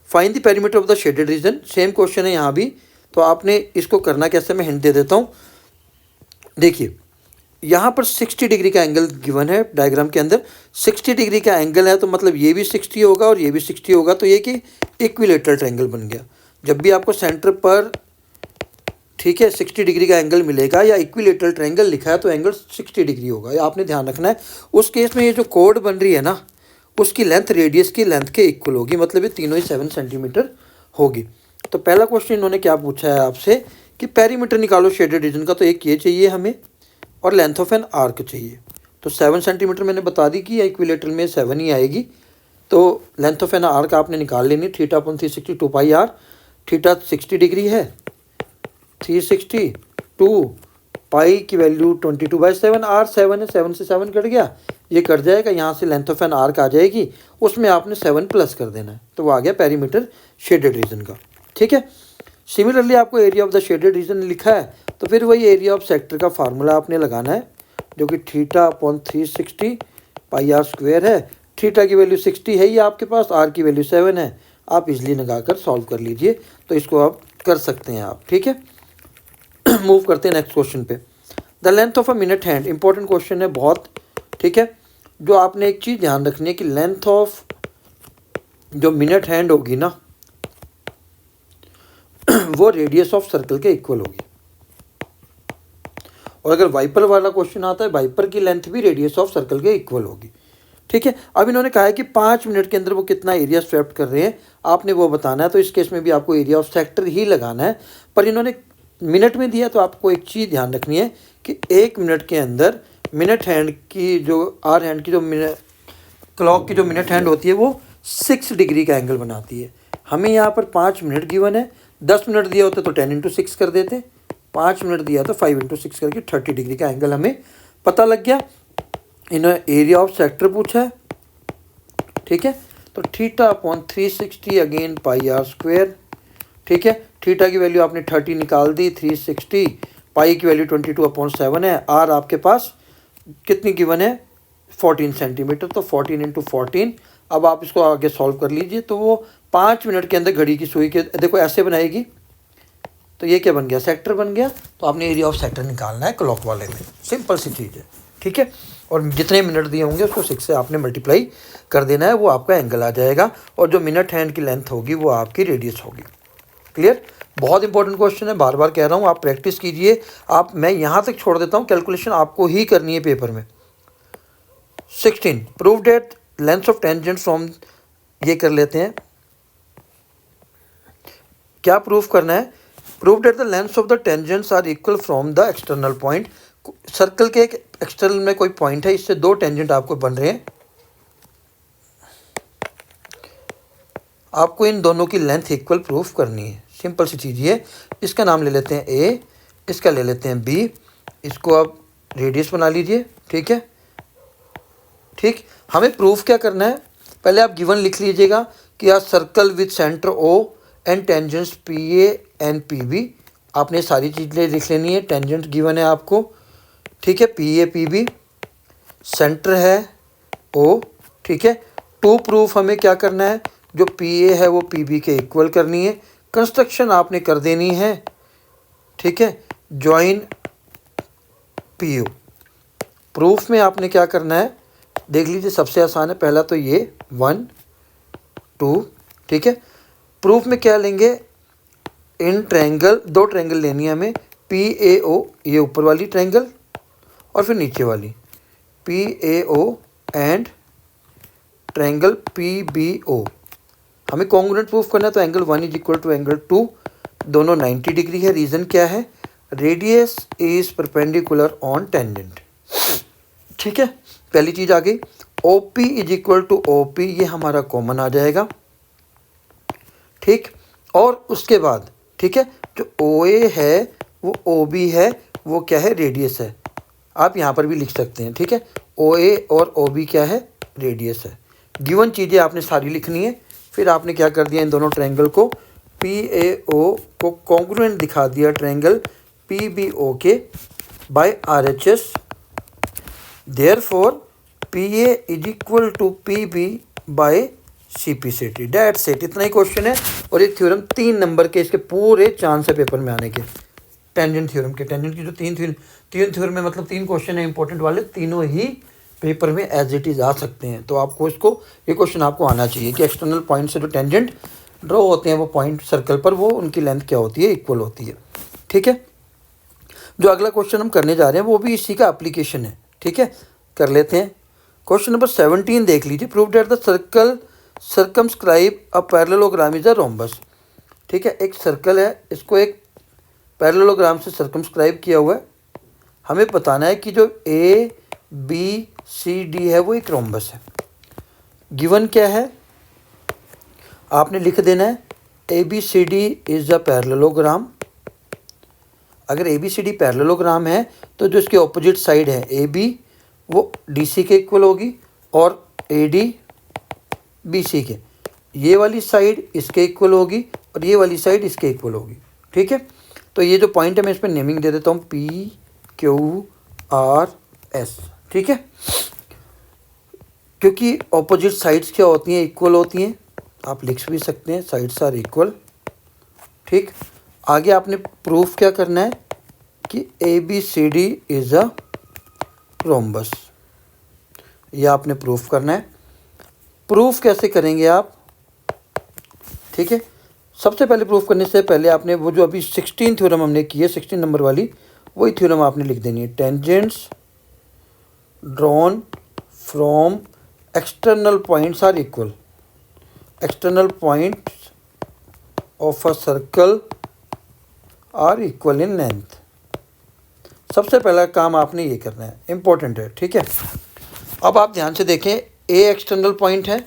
find the perimeter of the shaded region. Same question है यहाँ भी। तो आपने इसको करना कैसे, मैं हिंट दे देता हूँ। देखिए यहाँ पर 60 डिग्री का एंगल गिवन है डायग्राम के अंदर। 60 डिग्री का एंगल है तो मतलब ये भी 60 होगा और ये भी 60 होगा, तो ये कि इक्विलेटरल ट्रायंगल बन गया। जब भी आपको सेंटर पर, ठीक है, 60 डिग्री का एंगल मिलेगा या इक्विलेटरल ट्रायंगल लिखा है तो एंगल 60 डिग्री होगा, ये आपने ध्यान रखना है। उस केस में ये जो कोड बन रही है ना, उसकी लेंथ रेडियस की लेंथ के इक्वल होगी, मतलब ये तीनों ही 7 सेंटीमीटर होगी। तो पहला क्वेश्चन इन्होंने क्या पूछा है आपसे कि पेरीमीटर निकालो शेडेड रीजन का, तो एक ये चाहिए हमें और लेंथ ऑफ एन आर्क चाहिए। तो 7 सेंटीमीटर मैंने बता दी कि इक्विलेटरल में 7 ही आएगी। तो लेंथ ऑफ एन आर्क आपने निकाल लेनी, θ/360 2 पाई आर। थीटा 60 डिग्री है, 360 2 पाई की वैल्यू 22/7, आर 7 है, 7 से 7 कट गया, ये कट जाएगा, यहाँ से लेंथ ऑफ एन आर्क आ जाएगी, उसमें आपने 7 प्लस कर देना है, तो वो आ गया पेरीमीटर शेडेड रीजन का। ठीक है, सिमिलरली आपको area of the shaded region लिखा है तो फिर वही एरिया ऑफ सेक्टर का फार्मूला आपने लगाना है, जो कि θ/360 पाई आर स्क्वायर है। थीटा की वैल्यू 60 है ही आपके पास, आर की वैल्यू 7 है, आप इजली लगा कर सॉल्व कर लीजिए, तो इसको आप कर सकते हैं आप। ठीक है, मूव करते हैं नेक्स्ट क्वेश्चन पे। The length of a minute hand, important question है बहुत। ठीक है, जो आपने एक चीज़ ध्यान रखनी है कि लेंथ ऑफ जो मिनट हैंड होगी ना वो रेडियस ऑफ सर्कल के इक्वल होगी। और अगर वाइपर वाला क्वेश्चन आता है, वाइपर की लेंथ भी रेडियस ऑफ सर्कल के इक्वल होगी। ठीक है, अब इन्होंने कहा है कि 5 मिनट के अंदर वो कितना एरिया स्वेप्ट कर रहे हैं, आपने वो बताना है। तो इस केस में भी आपको एरिया ऑफ सेक्टर ही लगाना है, पर इन्होंने मिनट में दिया। तो आपको एक चीज़ ध्यान रखनी है कि 1 मिनट के अंदर मिनट हैंड की जो आर हैंड की जो क्लॉक की जो मिनट हैंड होती है वो 6 डिग्री का एंगल बनाती है। हमें यहाँ पर 5 मिनट गिवन है, 10 मिनट दिया होता तो 10 इंटू 6 कर देते, 5 मिनट दिया तो 5 इंटू 6 करके 30 डिग्री का एंगल हमें पता लग गया। इन्होंने एरिया ऑफ सेक्टर पूछा है, ठीक है। तो theta upon 360 again pi r square, ठीक है। थीटा की वैल्यू आपने 30 निकाल दी, 360, पाई की वैल्यू 22/7 है, आर आपके पास कितनी गिवन है 14 सेंटीमीटर, तो 14 इंटू 14। अब आप इसको आगे सॉल्व कर लीजिए, तो वो 5 मिनट के अंदर घड़ी की सुई के देखो ऐसे बनाएगी, तो ये क्या बन गया, सेक्टर बन गया। तो आपने एरिया ऑफ सेक्टर निकालना है क्लॉक वाले में, सिंपल सी चीज़ है, ठीक है। और जितने मिनट दिए होंगे उसको 6 से आपने मल्टीप्लाई कर देना है, वो आपका एंगल आ जाएगा। और जो मिनट हैंड की लेंथ होगी वो आपकी रेडियस होगी। क्लियर, बहुत इंपॉर्टेंट क्वेश्चन है, बार बार कह रहा हूँ, आप प्रैक्टिस कीजिए। आप मैं यहाँ तक छोड़ देता हूँ, कैलकुलेशन आपको ही करनी है पेपर में। 16 prove that length of tangent from, ये कर लेते हैं, क्या प्रूफ करना है, prove that the length of the tangents are equal from the external point. Circle के एक एक्सटर्नल में कोई पॉइंट है, इससे 2 टेंजेंट आपको बन रहे हैं, आपको इन दोनों की लेंथ इक्वल प्रूफ करनी है। सिंपल सी चीज़ ये, इसका नाम ले लेते हैं ए, इसका ले लेते हैं बी, इसको आप रेडियस बना लीजिए, ठीक है। ठीक, हमें प्रूफ क्या करना है, पहले आप गिवन लिख लीजिएगा कि a circle with centre O and tangents P A and P B. आपने सारी चीज़ें लिख लेनी है, टेंजेंट गिवन है आपको, ठीक है, P A P B, centre है ओ, ठीक है। टू प्रूफ हमें क्या करना है, जो पी ए है वो पी बी के इक्वल करनी है, कंस्ट्रक्शन आपने कर देनी है, ठीक है, ज्वाइन पी यू। प्रूफ में आपने क्या करना है, देख लीजिए, सबसे आसान है, पहला तो ये 1 2, ठीक है। प्रूफ में क्या लेंगे, इन ट्रायंगल, 2 ट्रायंगल लेनी है हमें, पी ए ओ, ये ऊपर वाली ट्रायंगल और फिर नीचे वाली P A O and triangle P B O. हमें कॉन्ग्रुएंट प्रूफ करना है, तो angle 1 is equal to angle 2, दोनों 90 डिग्री है। रीज़न क्या है, radius is perpendicular on tangent, ठीक है। पहली चीज़ आ गई, O P is equal to O P, ये हमारा कॉमन आ जाएगा, ठीक। और उसके बाद, ठीक है, जो ओ ए है वो ओ बी है, वो क्या है, रेडियस है। आप यहाँ पर भी लिख सकते हैं, ठीक है, ओ ए और ओ बी क्या है, रेडियस है। गिवन चीज़ें आपने सारी लिखनी है। फिर आपने क्या कर दिया, इन दोनों ट्रायंगल को पी ए ओ को कॉन्ग्रुएंट दिखा दिया ट्रायंगल पी बी ओ के by R H S. Therefore P A is equal to P B by C P C T, that set. इतना ही क्वेश्चन है, और ये थ्योरम 3 नंबर के, इसके पूरे चांस है पेपर में आने के, टेंजेंट थ्योरम के। टेंजेंट की जो तीन थ्योरम में मतलब 3 क्वेश्चन है इंपॉर्टेंट वाले, तीनों ही पेपर में एज इट इज़ आ सकते हैं। तो आपको इसको, ये क्वेश्चन आपको आना चाहिए कि एक्सटर्नल पॉइंट से जो टेंजेंट ड्रॉ होते हैं वो पॉइंट सर्कल पर, वो उनकी लेंथ क्या होती है, इक्वल होती है, ठीक है। जो अगला क्वेश्चन हम करने जा रहे हैं वो भी इसी का एप्लीकेशन है, ठीक है, कर लेते हैं। क्वेश्चन नंबर 17 देख लीजिए, prove that the circle circumscribe a parallelogram is a rhombus, ठीक है। एक सर्कल है, इसको एक पैरेललोग्राम से सर्कमस्क्राइब किया हुआ है। हमें बताना है कि जो ए बी सी डी है वो एक रोम्बस है। गिवन क्या है, आपने लिख देना है A B C D is a parallelogram. अगर A B C D parallelogram है तो जो इसके ऑपोजिट साइड है ए बी, वो डी सी के इक्वल होगी, और ए डी बी सी के, ये वाली साइड इसके इक्वल होगी और ये वाली साइड इसके इक्वल होगी, ठीक है। तो ये जो पॉइंट है मैं इस पर नेमिंग दे देता हूँ पी क्यू आर एस, ठीक है। क्योंकि ऑपोजिट साइड्स क्या होती हैं, इक्वल होती हैं, आप लिख भी सकते हैं साइड्स आर इक्वल, ठीक। आगे आपने प्रूफ क्या करना है कि A B C D is a rhombus, यह आपने प्रूफ करना है। प्रूफ कैसे करेंगे आप, ठीक है। सबसे पहले प्रूफ करने से पहले आपने वो जो अभी 16 थ्योरम हमने की है, 16 नंबर वाली, वही थ्योरम आपने लिख देनी है। Tangents drawn from external points are equal, external points of a circle are equal in length. सबसे पहला काम आपने ये करना है, इम्पोर्टेंट है, ठीक है। अब आप ध्यान से देखें, ए एक्सटर्नल पॉइंट है,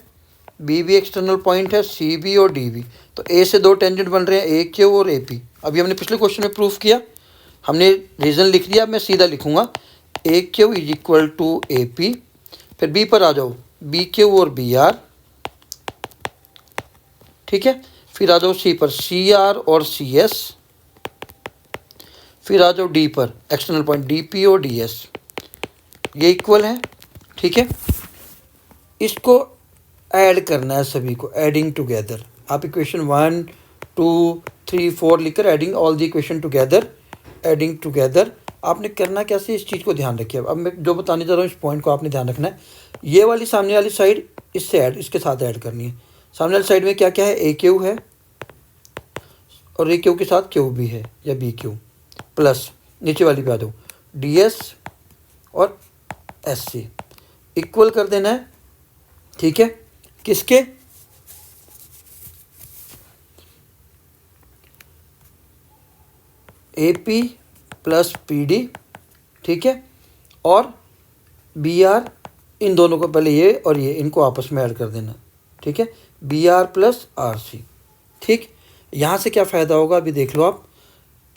बी भी एक्सटर्नल पॉइंट है, सी भी और डी भी। तो ए से दो टेंजेंट बन रहे हैं, ए क्यू और ए पी। अभी हमने पिछले क्वेश्चन में प्रूफ किया, हमने रीज़न लिख दिया। अब मैं सीधा लिखूंगा A Q is equal to A P. फिर बी पर आ जाओ, बी क्यू और बी आर, ठीक है। फिर आ जाओ सी पर, सी आर और सी एस। फिर आ जाओ डी पर, एक्सटर्नल पॉइंट डी पी और डी एस। ये इक्वल है, ठीक है। इसको ऐड करना है सभी को, एडिंग टुगेदर। आप इक्वेशन 1 2 3 4 लिखकर adding all the equation together, adding together. आपने करना कैसे, इस चीज़ को ध्यान रखिए। अब मैं जो बताने जा रहा हूँ इस पॉइंट को आपने ध्यान रखना है। ये वाली सामने वाली साइड इससे ऐड, इसके साथ ऐड करनी है। सामने वाली साइड में क्या क्या है, ए क्यू है और ए क्यू के साथ क्यू भी है या बी क्यू, प्लस नीचे वाली पे आ जाओ डी एस और एस सी। इक्वल कर देना है, ठीक है। किसके, A P plus P D, ठीक है। और बी आर, इन दोनों को पहले ये और ये इनको आपस में ऐड कर देना, ठीक है। B R plus R C, ठीक। यहाँ से क्या फ़ायदा होगा अभी देख लो आप।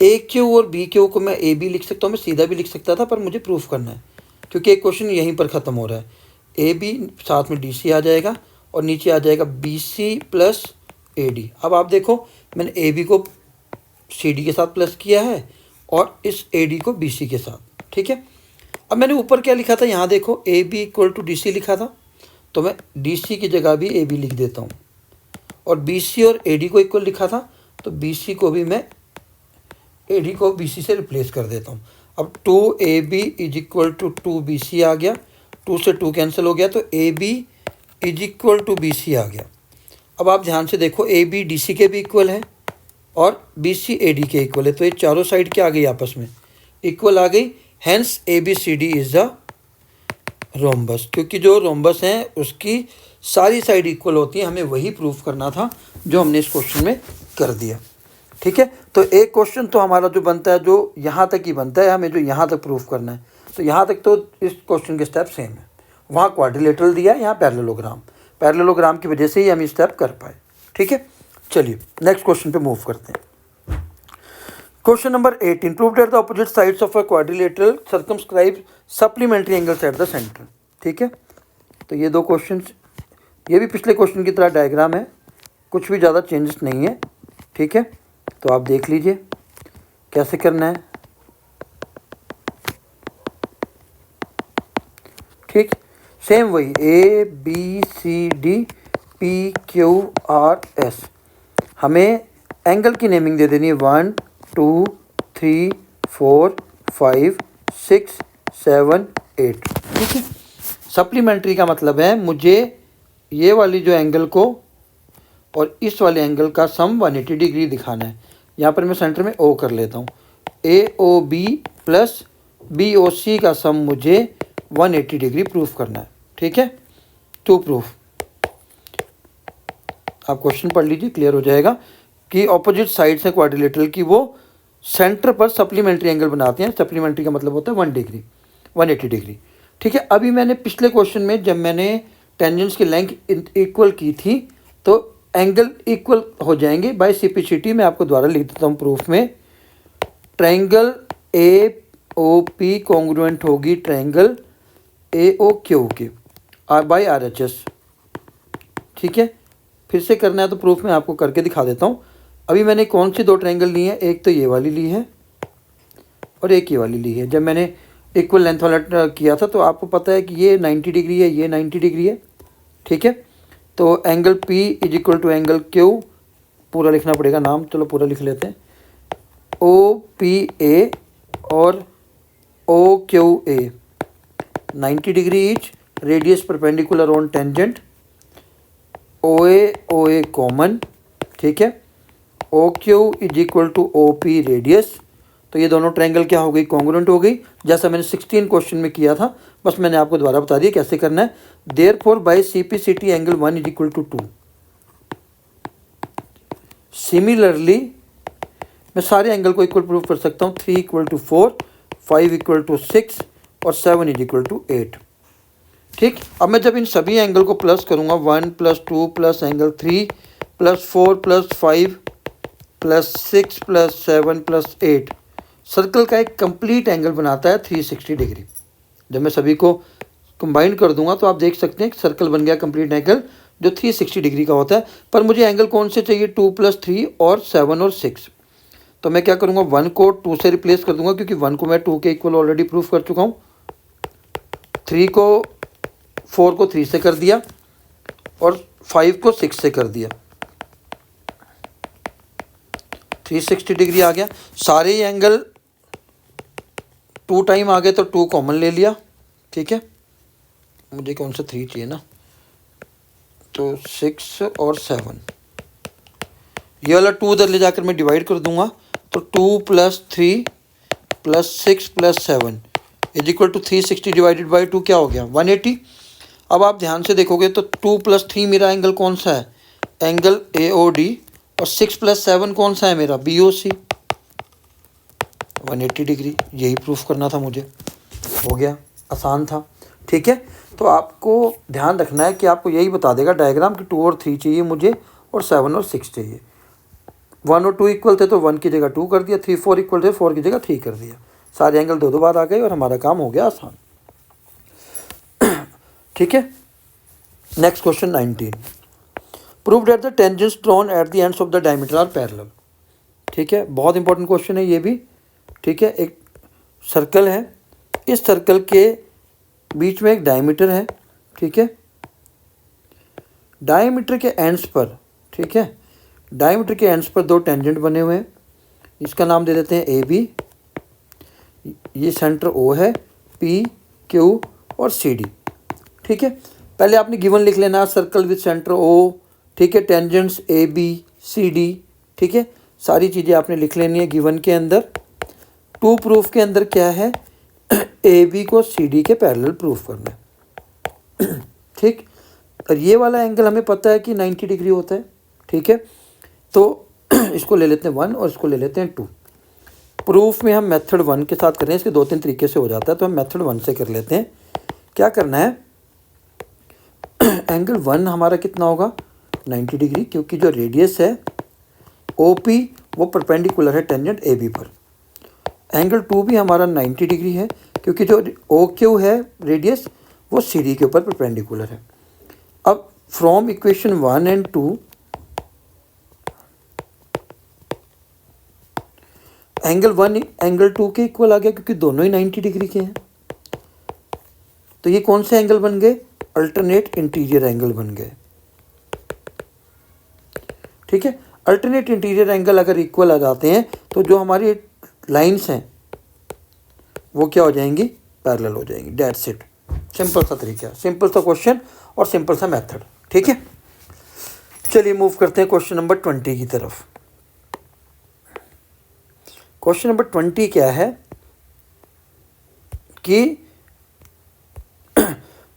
ए क्यू और बी क्यू को मैं ए बी लिख सकता हूँ, मैं सीधा भी लिख सकता था, पर मुझे प्रूफ करना है क्योंकि एक क्वेश्चन यहीं पर ख़त्म हो रहा है। ए बी साथ में डी सी आ जाएगा और नीचे आ जाएगा B C plus A D. अब आप देखो, मैंने ए बी को सी डी के साथ प्लस किया है और इस ए डी को बी सी के साथ, ठीक है। अब मैंने ऊपर क्या लिखा था, यहाँ देखो A B equal to D C लिखा था, तो मैं डी सी की जगह भी ए बी लिख देता हूँ। और बी सी और ए डी को इक्वल लिखा था, तो बी सी को भी मैं ए डी को बी सी से रिप्लेस कर देता हूँ। अब 2ab is equal to 2bc आ गया, 2 से 2 कैंसिल हो गया, तो ab is equal to bc आ गया। अब आप ध्यान से देखो, ab dc के भी इक्वल है और bc ad के इक्वल है, तो ये चारों साइड क्या आ गई, आपस में इक्वल आ गई। Hence abcd is the rhombus, क्योंकि जो रोम्बस हैं उसकी सारी साइड इक्वल होती है। हमें वही प्रूफ करना था जो हमने इस क्वेश्चन में कर दिया, ठीक है। तो एक क्वेश्चन तो हमारा जो बनता है, जो यहाँ तक ही बनता है, हमें जो यहाँ तक प्रूफ करना है। तो यहाँ तक तो इस क्वेश्चन के स्टेप सेम है, वहाँ क्वाड्रिलेटरल दिया है, यहाँ पैरेललोग्राम। पैरेललोग्राम की वजह से ही हम ये स्टेप कर पाए, ठीक है। चलिए नेक्स्ट क्वेश्चन पे मूव करते हैं। Question number 18, prove that the opposite sides of a quadrilateral circumscribe supplementary angles eight the centre, ठीक है। तो ये दो क्वेश्चन, ये भी पिछले क्वेश्चन की तरह डायग्राम है, कुछ भी ज़्यादा चेंजेस नहीं है, ठीक है। तो आप देख लीजिए कैसे करना है, ठीक। सेम वही A B C D P Q R S. हमें एंगल की नेमिंग दे देनी है 1 2 3 4 5 6 7 8, ठीक है। सप्लीमेंट्री का मतलब है मुझे ये वाली जो एंगल को और इस वाले एंगल का सम 180 डिग्री दिखाना है। यहाँ पर मैं सेंटर में ओ कर लेता हूँ, A O B plus B O C का सम मुझे 180 डिग्री प्रूफ करना है, ठीक है। टू प्रूफ, आप क्वेश्चन पढ़ लीजिए, क्लियर हो जाएगा कि ऑपोजिट साइड्स है क्वाड्रिलेटरल की, वो सेंटर पर सप्लीमेंट्री एंगल बनाते हैं। सप्लीमेंट्री का मतलब होता है 1 डिग्री, 180 डिग्री, ठीक है। अभी मैंने पिछले क्वेश्चन में जब मैंने टेंजेंट्स की लेंथ इक्वल की थी, तो एंगल इक्वल हो जाएंगे बाय सिम्प्लिसिटी। मैं आपको द्वारा लिख देता हूँ प्रूफ में, triangle A O P congruent होगी ट्रायंगल ए ओ क्यू के R by R H S, ठीक है। फिर से करना है तो प्रूफ में आपको करके दिखा देता हूँ। अभी मैंने कौन सी दो ट्रायंगल ली है, एक तो ये वाली ली है और एक ये वाली ली है। जब मैंने इक्वल लेंथ वाला किया था तो आपको पता है कि ये 90 डिग्री है, ये 90 डिग्री है, ठीक है। तो angle P is equal to angle Q, पूरा लिखना पड़ेगा नाम, चलो पूरा लिख लेते हैं, ओ पी ए और O Q A 90 degree each, radius perpendicular on tangent, O A common, ठीक है। O Q is equal to O P radius. तो ये दोनों ट्रायंगल क्या हो गई, कॉन्ग्रुएंट हो गई, जैसा मैंने 16 क्वेश्चन में किया था, बस मैंने आपको दोबारा बता दिया कैसे करना है। Therefore by CPCT angle 1 is equal to 2। Similarly मैं सारे एंगल को इक्वल प्रूव कर सकता हूँ, 3 इक्वल टू 4, 5 इक्वल टू 6 और 7 इज इक्वल टू 8। ठीक, अब मैं जब इन सभी एंगल को प्लस करूँगा 1 + 2 + एंगल 3 + 4 + 5 + 6 + 7 + 8 सर्कल का एक कंप्लीट एंगल बनाता है 360 डिग्री। जब मैं सभी को कंबाइन कर दूंगा तो आप देख सकते हैं कि सर्कल बन गया कंप्लीट एंगल जो 360 डिग्री का होता है। पर मुझे एंगल कौन से चाहिए, 2 + 3 और 7 और 6। तो मैं क्या करूँगा, 1 को 2 से रिप्लेस कर दूंगा क्योंकि 1 को मैं 2 के इक्वल ऑलरेडी प्रूफ कर चुका हूँ। 4 को 3 से कर दिया और 5 को 6 से कर दिया। 360 डिग्री आ गया। सारे ही एंगल 2 टाइम आ गए तो 2 कॉमन ले लिया। ठीक है, मुझे कौन सा 3 चाहिए ना, तो 6 और 7, ये वाला 2 उधर ले जाकर मैं डिवाइड कर दूंगा तो 2 + 3 + 6 + 7 = 360 डिवाइडेड बाई 2 क्या हो गया, 180। अब आप ध्यान से देखोगे तो 2 + 3 मेरा एंगल कौन सा है, एंगल AOD, और 6 + 7 कौन सा है मेरा, BOC, 180 डिग्री। यही प्रूफ करना था मुझे, हो गया, आसान था। ठीक है, तो आपको ध्यान रखना है कि आपको यही बता देगा डायग्राम कि 2 और 3 चाहिए मुझे और 7 और 6 चाहिए। 1 और 2 इक्वल थे तो 1 की जगह 2 कर दिया, 3 4 इक्वल थे 4 की जगह 3 कर दिया। सारे एंगल 2 बार आ गए और हमारा काम हो गया आसान। ठीक है, next question 19, prove that the tangents drawn at the ends of the diameter are parallel. ठीक है, बहुत इंपॉर्टेंट क्वेश्चन है ये भी। ठीक है, एक सर्कल है, इस सर्कल के बीच में एक डायमीटर है। ठीक है, डायमीटर के एंड्स पर, ठीक है, डायमीटर के एंड्स पर 2 टेंजेंट बने हुए हैं। इसका नाम दे देते हैं AB, ये सेंटर O है, P, Q और CD। ठीक है, पहले आपने गिवन लिख लेना, सर्कल विद सेंटर O। ठीक है, टेंजेंट्स AB CD। ठीक है, सारी चीज़ें आपने लिख लेनी है गिवन के अंदर। 2 प्रूफ के अंदर क्या है, AB को CD के पैरेलल प्रूफ करना है। ठीक, और ये वाला एंगल हमें पता है कि 90 डिग्री होता है। ठीक है, तो इसको ले लेते हैं 1 और इसको ले लेते हैं 2। प्रूफ में हम मेथड 1 के साथ कर रहे हैं, इसके 2-3 तरीके से हो जाता है, तो हम मेथड 1 से कर लेते हैं। क्या करना है, एंगल 1 हमारा कितना होगा, 90 डिग्री, क्योंकि जो रेडियस है OP वो परपेंडिकुलर है टेंजेंट AB पर। एंगल 2 भी हमारा 90 डिग्री है क्योंकि जो OQ है रेडियस वो CD के ऊपर परपेंडिकुलर है। अब from equation 1 and 2 angle 1 angle 2 के इक्वल आ गया क्योंकि दोनों ही 90 डिग्री के हैं। तो ये कौन से एंगल बन गए, अल्टरनेट इंटीरियर एंगल बन गए। ठीक है, अल्टरनेट इंटीरियर एंगल अगर इक्वल आ जाते हैं तो जो हमारी लाइंस हैं वो क्या हो जाएंगी, पैरेलल हो जाएंगी। दैट्स इट, सिंपल सा तरीका, सिंपल सा क्वेश्चन और सिंपल सा मेथड। ठीक है, चलिए मूव करते हैं क्वेश्चन नंबर 20 की तरफ। क्वेश्चन नंबर 20 क्या है कि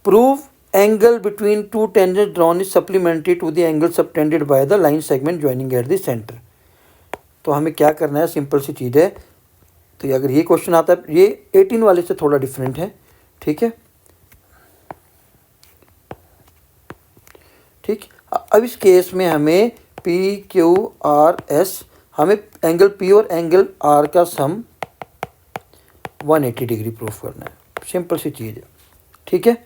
prove angle between 2 tangent drawn is supplementary to the angle subtended by the line segment joining at the centre. तो हमें क्या करना है, सिंपल सी चीज़ है। तो अगर ये क्वेश्चन आता है, ये 18 वाले से थोड़ा डिफरेंट है। ठीक है, ठीक, अब इस केस में हमें PQRS, हमें एंगल P और एंगल R का सम 180 डिग्री प्रूफ करना है। सिंपल सी चीज़ है। ठीक है,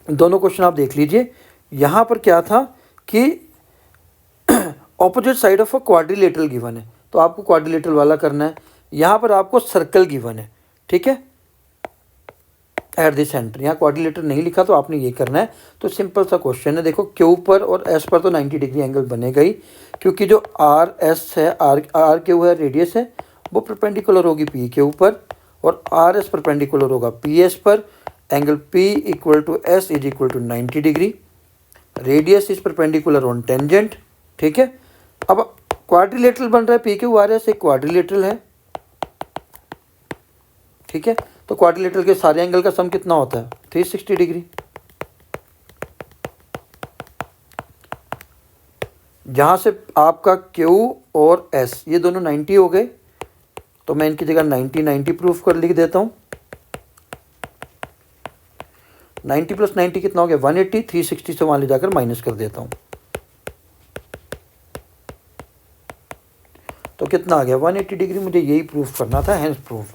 दोनों क्वेश्चन आप देख लीजिए। यहाँ पर क्या था कि opposite side of a quadrilateral given है, तो आपको क्वाड्रिलेटरल वाला करना है। यहाँ पर आपको सर्कल गिवन है। ठीक है, एट द सेंटर, यहाँ क्वाड्रिलेटरल नहीं लिखा तो आपने ये करना है। तो सिंपल सा क्वेश्चन है, देखो Q पर और S पर तो 90 डिग्री एंगल बनेगा ही, क्योंकि जो RS है, RQ है, रेडियस है, वो परपेंडिकुलर होगी PQ पर, और RS परपेंडिकुलर होगा PS पर। Angle P = S = 90 degree. Radius is perpendicular on tangent. ठीक है, अब क्वाड्रिलेटरल बन रहा है, PQRS एक क्वाड्रिलेटरल है। ठीक है, तो क्वाड्रिलेटरल के सारे एंगल का सम कितना होता है, 360 डिग्री। जहाँ से आपका Q और S ये दोनों 90 हो गए, तो मैं इनकी जगह 90 90 प्रूफ कर लिख देता हूँ। 90 + 90 कितना हो गया 180, 360 से वहाँ ले जाकर माइनस कर देता हूँ तो कितना आ गया 180 डिग्री। मुझे यही प्रूफ करना था, हैंस प्रूफ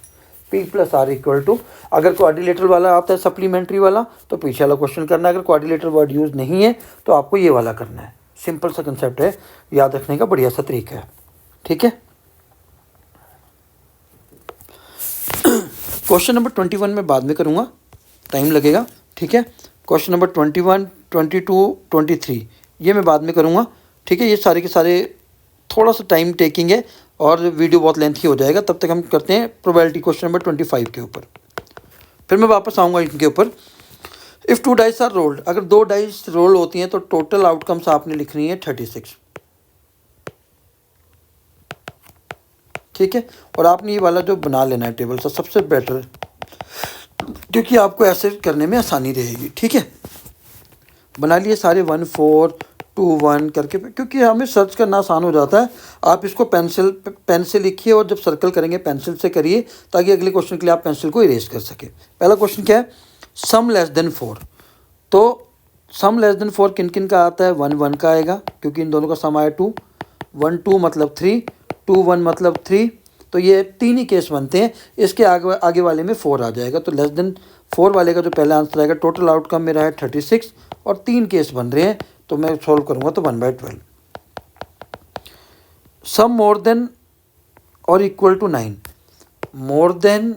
P + R = अगर क्वाड्रिलेटरल वाला आता है सप्लीमेंट्री वाला तो पीछे वाला क्वेश्चन करना है, अगर क्वाड्रिलेटरल वर्ड यूज़ नहीं है तो आपको ये वाला करना है। सिंपल सा कंसेप्ट है, याद रखने का बढ़िया सा तरीका है, ठीक है। क्वेश्चन नंबर 21 में बाद में करूँगा, टाइम लगेगा, ठीक है। क्वेश्चन नंबर 21, 22, 23 ये मैं बाद में करूँगा, ठीक है। ये सारे के सारे थोड़ा सा टाइम टेकिंग है और वीडियो बहुत लेंथी हो जाएगा, तब तक हम करते हैं प्रोबेबिलिटी क्वेश्चन नंबर 25 के ऊपर, फिर मैं वापस आऊँगा इनके ऊपर। इफ़ 2 डाइस आर रोल्ड, अगर 2 डाइस रोल होती हैं तो टोटल आउटकम्स आपने लिखनी है 36, ठीक है। और आपने ये वाला जो बना लेना है टेबल सा, सबसे बेटर, क्योंकि आपको ऐसे करने में आसानी रहेगी, ठीक है। बना लिए सारे 1 4 2 1 करके, क्योंकि हमें सर्च करना आसान हो जाता है। आप इसको पेन से लिखिए और जब सर्कल करेंगे पेंसिल से करिए, ताकि अगले क्वेश्चन के लिए आप पेंसिल को इरेज कर सके। पहला क्वेश्चन क्या है, सम लेस देन 4। तो सम लेस देन 4 किन किन का आता है, 1 1 का आएगा, क्योंकि इन दोनों का सम आया 2, 1 2 मतलब 3, 2 1 मतलब 3, तो ये 3 ही केस बनते हैं। इसके आगे वाले में 4 आ जाएगा, तो लेस देन 4 वाले का जो पहला आंसर आएगा। टोटल आउटकम मेरा है 36 और 3 केस बन रहे हैं, तो मैं सॉल्व करूंगा तो 1/12। सम मोर देन और इक्वल टू 9, मोर देन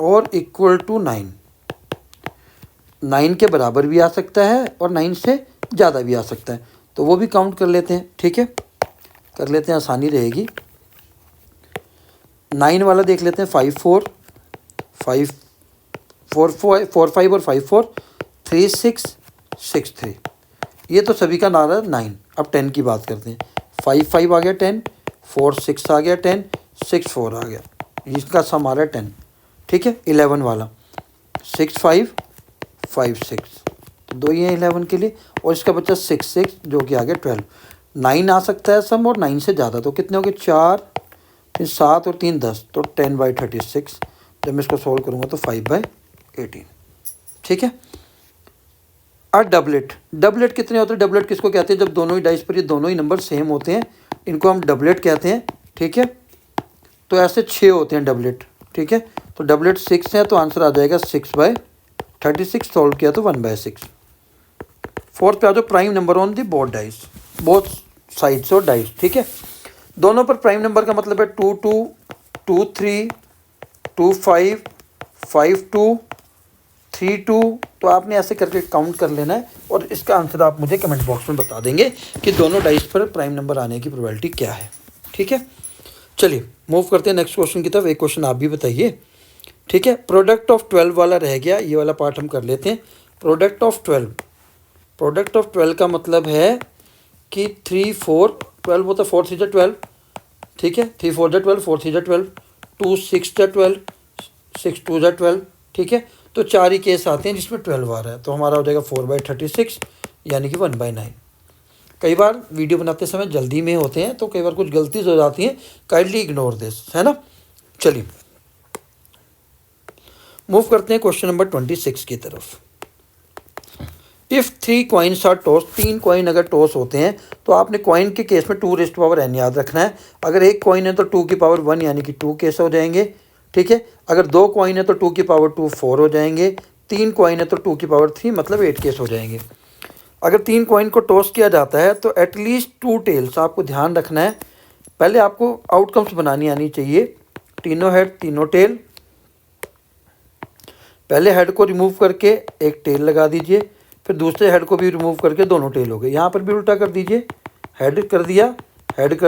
और इक्वल टू 9, 9 के बराबर भी आ सकता है और 9 से ज़्यादा भी आ सकता है, तो वो भी काउंट कर लेते हैं, ठीक है। कर लेते हैं, आसानी रहेगी। 9 वाला देख लेते हैं, 5 4 5 4 4 5 और 5 4 3 6 6 3, ये तो सभी का नारा 9। अब 10 की बात करते हैं, 5 5 आ गया 10, 4 6 आ गया 10, 6 4 आ गया, इसका सम आ रहा है 10, ठीक है। 11 वाला 6 5 5 6, तो 2 ही हैं 11 के लिए, और इसका बच्चा 6 6 जो कि आ गया 12। 9 आ सकता है सम और 9 से ज़्यादा, तो कितने हो गए 4, फिर 7 और 3 10, तो 10/36। जब मैं इसको सॉल्व करूँगा तो 5/18, ठीक है। और डबलेट, डबलेट कितने होते हैं, डबलेट किसको कहते हैं, जब दोनों ही डाइस पर ये दोनों ही नंबर सेम होते हैं, इनको हम डबलेट कहते हैं, ठीक है। तो ऐसे 6 होते हैं डबलेट, ठीक है। तो डबलेट 6 है, तो आंसर आ जाएगा 6/36। सॉल्व किया तो 1/6। फोर्थ पे आ जाओ, prime number on the both dice, both sides और डाइस, ठीक है। दोनों पर प्राइम नंबर का मतलब है 2 2 2 3 2 5 5 2 3 2, तो आपने ऐसे करके काउंट कर लेना है और इसका आंसर आप मुझे कमेंट बॉक्स में बता देंगे कि दोनों डाइस पर प्राइम नंबर आने की प्रोबेबिलिटी क्या है, ठीक है। चलिए मूव करते हैं नेक्स्ट क्वेश्चन की तरफ। एक क्वेश्चन आप भी बताइए, ठीक है। प्रोडक्ट ऑफ 12 वाला रह गया, ये वाला पार्ट हम कर लेते हैं। प्रोडक्ट ऑफ 12 का मतलब है कि 3 4 12 होता है, 4 3 12, ठीक है। 3 4 12, 4 3 12, 2 6 12, 6 2 12, ठीक है। तो 4 ही केस आते हैं जिसमें 12 आ रहा है, तो हमारा हो जाएगा 4/36 यानी कि 1/9। कई बार वीडियो बनाते समय जल्दी में होते हैं, तो कई बार कुछ गलती हो जाती है, काइंडली इग्नोर दिस, है ना। चलिए मूव करते हैं क्वेश्चन नंबर 26 की तरफ। If 3 coins are toss, 3 coin अगर टॉस होते हैं तो आपने कॉइन के केस में 2n याद रखना है। अगर एक कॉइन है तो 2 यानी कि 2 केस हो जाएंगे, ठीक है। अगर 2 कॉइन है तो 2 4 हो जाएंगे, 3 कॉइन है तो 2 मतलब 8 केस हो जाएंगे। अगर 3 कॉइन को टॉस किया जाता है तो एटलीस्ट 2 टेल्स आपको ध्यान रखना है। पहले आपको आउटकम्स बनानी आनी चाहिए, तीनों हेड तीनों टेल। पहले हेड को रिमूव करके एक टेल लगा दीजिए, फिर दूसरे हेड को भी रिमूव करके दोनों टेल हो गए। यहाँ पर भी उल्टा कर दीजिए, हेड कर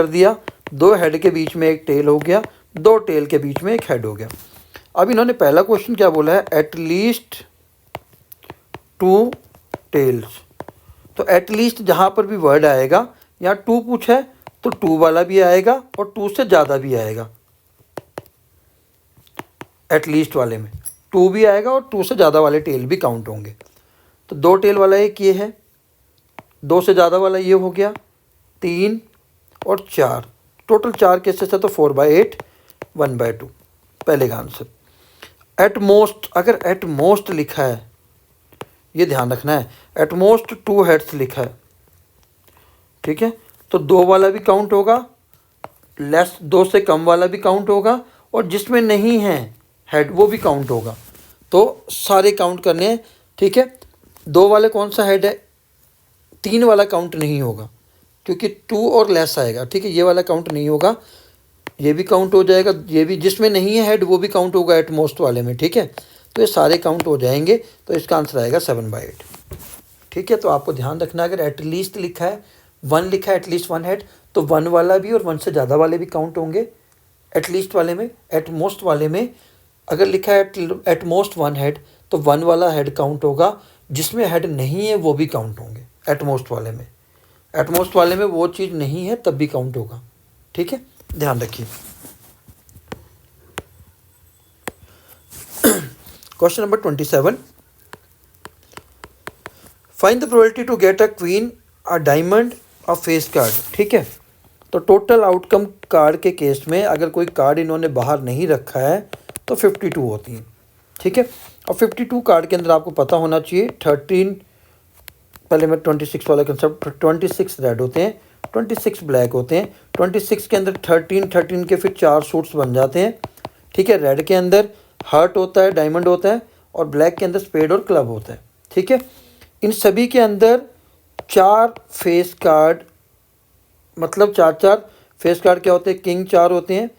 दिया, 2 हेड के बीच में एक टेल हो गया, 2 टेल के बीच में एक हेड हो गया। अब इन्होंने पहला क्वेश्चन क्या बोला है, एटलीस्ट 2 टेल्स। तो एटलीस्ट जहाँ पर भी वर्ड आएगा, यहाँ 2 पूछा है तो 2 वाला भी आएगा और 2 से ज़्यादा भी आएगा। एटलीस्ट वाले में 2 भी आएगा और 2 से ज़्यादा वाले टेल भी काउंट होंगे। तो 2 टेल वाला एक ये है, 2 से ज़्यादा वाला ये हो गया, 3 और 4, टोटल 4 केसेस है, तो 4/8 1/2 पहले का आंसर। एट मोस्ट, अगर एट मोस्ट लिखा है, ये ध्यान रखना है, एट मोस्ट 2 हेड्स लिखा है, ठीक है, तो 2 वाला भी काउंट होगा, लेस 2 से कम वाला भी काउंट होगा, और जिसमें नहीं है हेड वो भी काउंट होगा। तो सारे काउंट करने हैं, ठीक है। 2 वाले कौन सा हेड है, 3 वाला काउंट नहीं होगा क्योंकि 2 और लेस आएगा, ठीक है, ये वाला काउंट नहीं होगा, ये भी काउंट हो जाएगा, ये भी, जिसमें नहीं है हेड वो भी काउंट होगा एट मोस्ट वाले में, ठीक है। तो ये सारे काउंट हो जाएंगे, तो इसका आंसर आएगा 7/8, ठीक है। तो आपको ध्यान रखना, अगर एटलीस्ट लिखा है, 1 लिखा है एटलीस्ट 1 हेड, तो 1 वाला भी और 1 से ज़्यादा वाले भी काउंट होंगे एटलीस्ट वाले में। एट मोस्ट वाले में अगर लिखा है एट मोस्ट 1 हेड, तो 1 वाला हेड काउंट होगा, जिसमें हेड नहीं है वो भी काउंट होंगे एट मोस्ट वाले में। एट मोस्ट वाले में वो चीज़ नहीं है तब भी काउंट होगा, ठीक है, ध्यान रखिए। Question number 27, find the probability to get a queen, a diamond, a face card, ठीक है। तो टोटल आउटकम कार्ड के केस में अगर कोई कार्ड इन्होंने बाहर नहीं रखा है तो 52 होती हैं, ठीक है। और 52 कार्ड के अंदर आपको पता होना चाहिए 13, पहले मैं 26 वाला कंसेप्ट, 26 रेड होते हैं, 26 ब्लैक होते हैं, 26 के अंदर 13 के फिर 4 सूट्स बन जाते हैं, ठीक है। रेड के अंदर हार्ट होता है, डायमंड होता है, और ब्लैक के अंदर स्पेड और क्लब होता है, ठीक है। इन सभी के अंदर 4 फेस कार्ड, मतलब 4 फेस कार्ड क्या होते हैं, किंग 4 होते हैं,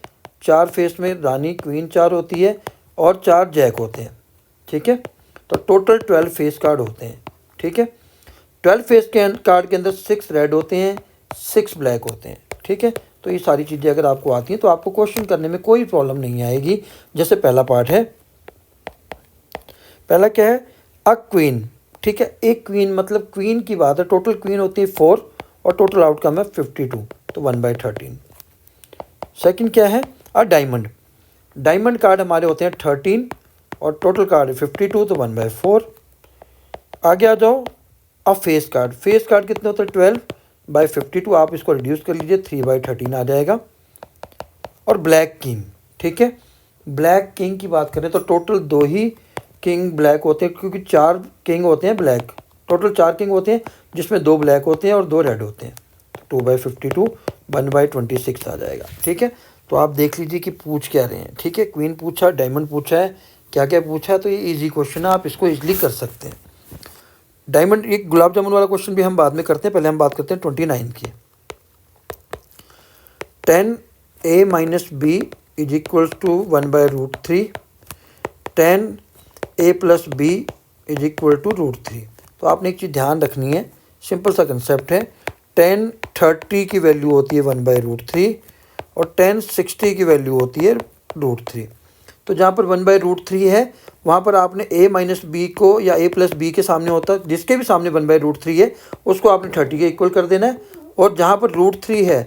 4 फेस में रानी क्वीन 4 होती है, और 4 जैक होते हैं, ठीक है। तो टोटल 12 फेस कार्ड होते हैं, ठीक है। 12 फेस के कार्ड के अंदर 6 रेड होते हैं, 6 ब्लैक होते हैं, ठीक है। तो ये सारी चीज़ें अगर आपको आती हैं तो आपको क्वेश्चन करने में कोई प्रॉब्लम नहीं आएगी। जैसे पहला पार्ट है, पहला क्या है, अ क्वीन, ठीक है। एक क्वीन मतलब क्वीन की बात है, टोटल क्वीन होती है 4 और टोटल आउटकम है 52, तो 1/13। सेकंड क्या है, अ डायमंड, डायमंड कार्ड हमारे होते हैं 13 और टोटल कार्ड है 52, तो 1/4। आगे आ जाओ, अ फेस कार्ड, फेस कार्ड कितने होते हैं 12/52, आप इसको रिड्यूस कर लीजिए 3/13 आ जाएगा। और ब्लैक किंग, ठीक है, ब्लैक किंग की बात करें तो टोटल 2 ही किंग ब्लैक होते हैं, क्योंकि 4 किंग होते हैं ब्लैक, टोटल 4 किंग होते हैं जिसमें 2 ब्लैक होते हैं और 2 रेड होते हैं, 2/52 1/26 आ जाएगा, ठीक है। तो आप देख लीजिए कि पूछ क्या रहे हैं, ठीक है। क्वीन पूछा, डायमंड पूछा है, क्या क्या पूछा है, तो ये इजी क्वेश्चन है, आप इसको इजीली कर सकते हैं। डायमंड, एक गुलाब जामुन वाला क्वेश्चन भी हम बाद में करते हैं, पहले हम बात करते हैं 29 की। 10a - b = 1/√3, 10a + b = √3। तो आपने एक चीज़ ध्यान रखनी है, सिंपल सा कंसेप्ट है, 10 30 की वैल्यू होती है 1/√3 और 10 60 की वैल्यू होती है √3। तो जहाँ पर 1/√3 है वहाँ पर आपने a - b को, या a + b के सामने होता है, जिसके भी सामने 1/√3 है उसको आपने 30 के इक्वल कर देना है, और जहाँ पर √3 है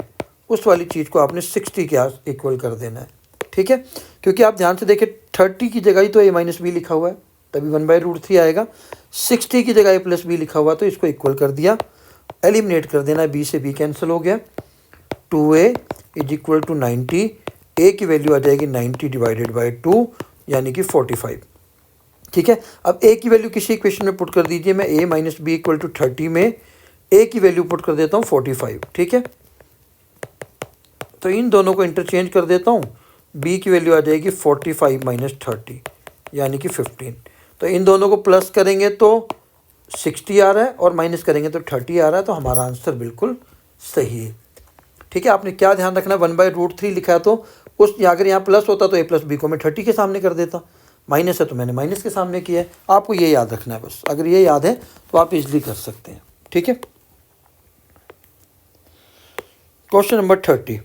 उस वाली चीज़ को आपने 60 के इक्वल कर देना है, ठीक है। क्योंकि आप ध्यान से देखें 30 की जगह ही तो a - b लिखा हुआ है, तभी 1/√3 आएगा। 60 की जगह a + b लिखा हुआ, तो इसको इक्वल कर दिया, एलिमिनेट कर देना है, b से b कैंसिल हो गया, 2a = 90, a की वैल्यू आ जाएगी 90 / 2 यानी कि 45, ठीक है। अब a की वैल्यू किसी इक्वेशन में पुट कर दीजिए, मैं a - b = 30 में a की वैल्यू पुट कर देता हूँ 45, ठीक है। तो इन दोनों को इंटरचेंज कर देता हूँ, b की वैल्यू आ जाएगी 45 - 30 यानी कि 15। तो इन दोनों को प्लस करेंगे तो 60 आ रहा है और माइनस करेंगे तो 30 आ रहा है, तो हमारा आंसर बिल्कुल सही है, ठीक है। आपने क्या ध्यान रखना है, 1/√3 लिखा है तो उस, अगर यहाँ प्लस होता तो a + b को मैं 30 के सामने कर देता, माइनस है तो मैंने माइनस के सामने किया है। आपको ये याद रखना है बस, अगर ये याद है तो आप इजीली कर सकते हैं, ठीक है। Question number 30,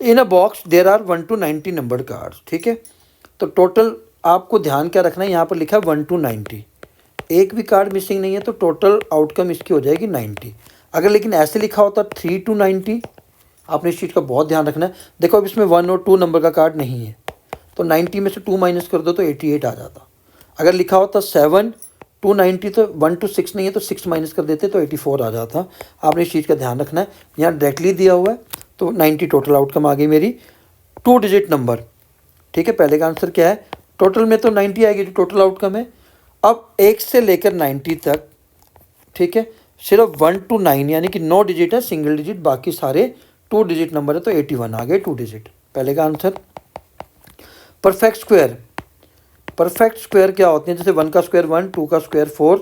in a box there are 1 to 90 numbered cards, ठीक है। तो टोटल आपको ध्यान क्या रखना है, यहाँ पर लिखा है 1 to 90, एक भी कार्ड मिसिंग नहीं है, तो टोटल आउटकम इसकी हो जाएगी 90। अगर लेकिन ऐसे लिखा होता 3 to 90, आपने इस चीज़ का बहुत ध्यान रखना है। देखो अब इसमें 1 और 2 नंबर का कार्ड नहीं है, तो 90 में से 2 माइनस कर दो तो 88 आ जाता। अगर लिखा होता 7 to 90, तो 1 to 6 नहीं है तो 6 माइनस कर देते तो 84 आ जाता। आपने इस चीज़ का ध्यान रखना है, यहाँ डायरेक्टली दिया हुआ है तो 90 टोटल आउटकम आ गई मेरी। 2 डिजिट नंबर, ठीक है, पहले का आंसर क्या है, टोटल में तो 90 आएगी जो टोटल आउटकम है। अब 1 से लेकर 90 तक, ठीक है, सिर्फ 1 to 9 यानी कि 9 डिजिट है सिंगल डिजिट, बाकी सारे 2 डिजिट नंबर है, तो 81 आ गए 2 डिजिट, पहले का answer. Perfect square, perfect square क्या होते हैं, जैसे 1 का स्क्वायर 1, 2 का स्क्वायर 4,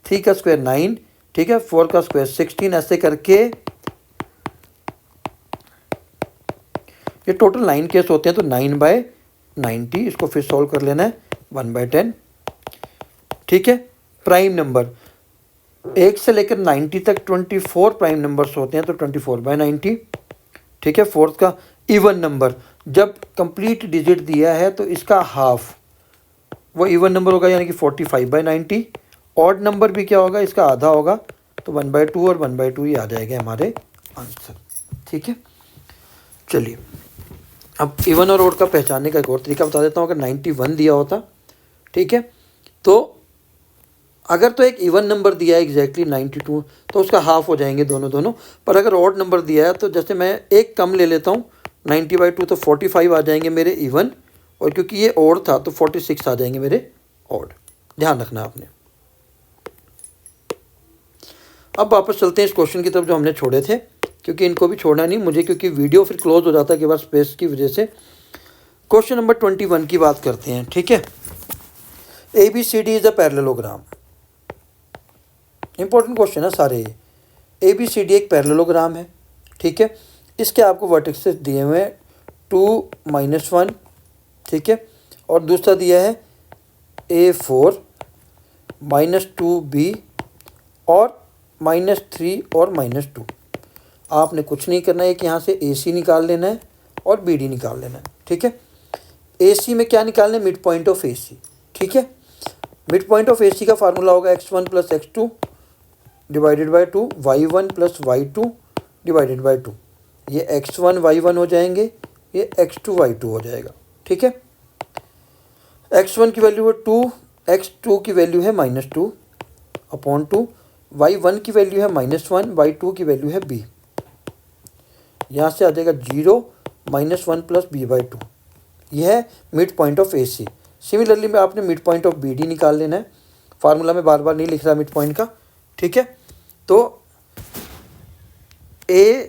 3 का स्क्वायर 9, ठीक है, 4 का स्क्वायर 16, ऐसे करके ये टोटल 9 केस होते हैं, तो 9/90, इसको फिर सॉल्व कर लेना है, 1/10, ठीक है। प्राइम नंबर 1 से लेकर 90 तक 24 प्राइम नंबर्स होते हैं, तो 24/90, ठीक है। फोर्थ का इवन नंबर, जब कंप्लीट डिजिट दिया है तो इसका हाफ वो इवन नंबर होगा, यानी कि 45/90। ऑड नंबर भी क्या होगा, इसका आधा होगा, तो 1/2 और 1/2 ही आ जाएगा हमारे आंसर, ठीक है। चलिए अब इवन और ऑड का पहचानने का एक और तरीका बता देता हूँ। अगर 91 दिया होता, ठीक है, तो अगर तो एक इवन नंबर दिया है एग्जैक्टली 92, तो उसका हाफ हो जाएंगे दोनों। पर अगर ऑड नंबर दिया है, तो जैसे मैं एक कम ले लेता हूँ, 90/2, तो 45 आ जाएंगे मेरे इवन, और क्योंकि ये ऑड था तो 46 आ जाएंगे मेरे ऑड, ध्यान रखना आपने। अब वापस चलते हैं इस क्वेश्चन की तरफ जो हमने छोड़े थे, क्योंकि इनको भी छोड़ना नहीं मुझे, क्योंकि वीडियो फिर क्लोज हो जाता है के बाद स्पेस की वजह से। क्वेश्चन नंबर 21 की बात करते हैं, ठीक है। ABCD is a parallelogram, important question है सारे। ABCD एक पैरेललोग्राम है, ठीक है। इसके आपको वर्टेक्सेस दिए हुए हैं 2, -1, ठीक है, और दूसरा दिया है A4, -2B और -3 और -2। आपने कुछ नहीं करना है कि यहाँ से AC निकाल लेना है और BD निकाल लेना है, ठीक है। AC में क्या निकालना है, मिड पॉइंट ऑफ AC, ठीक है। मिड पॉइंट ऑफ AC का फार्मूला होगा x1 + x2 divided by 2, y1 + y2 divided by 2। ये x1 y1 हो जाएंगे, ये x2 y2 हो जाएगा, ठीक है। x1 की वैल्यू है 2, x2 की वैल्यू है -2/2, y1 की वैल्यू है -1, y2 की वैल्यू है b। यहाँ से आ जाएगा 0 -1 + b/2। यह है mid point of AC। Similarly में आपने मिड पॉइंट ऑफ BD निकाल लेना है, फार्मूला में बार बार नहीं लिख रहा मिड पॉइंट का, ठीक है। तो A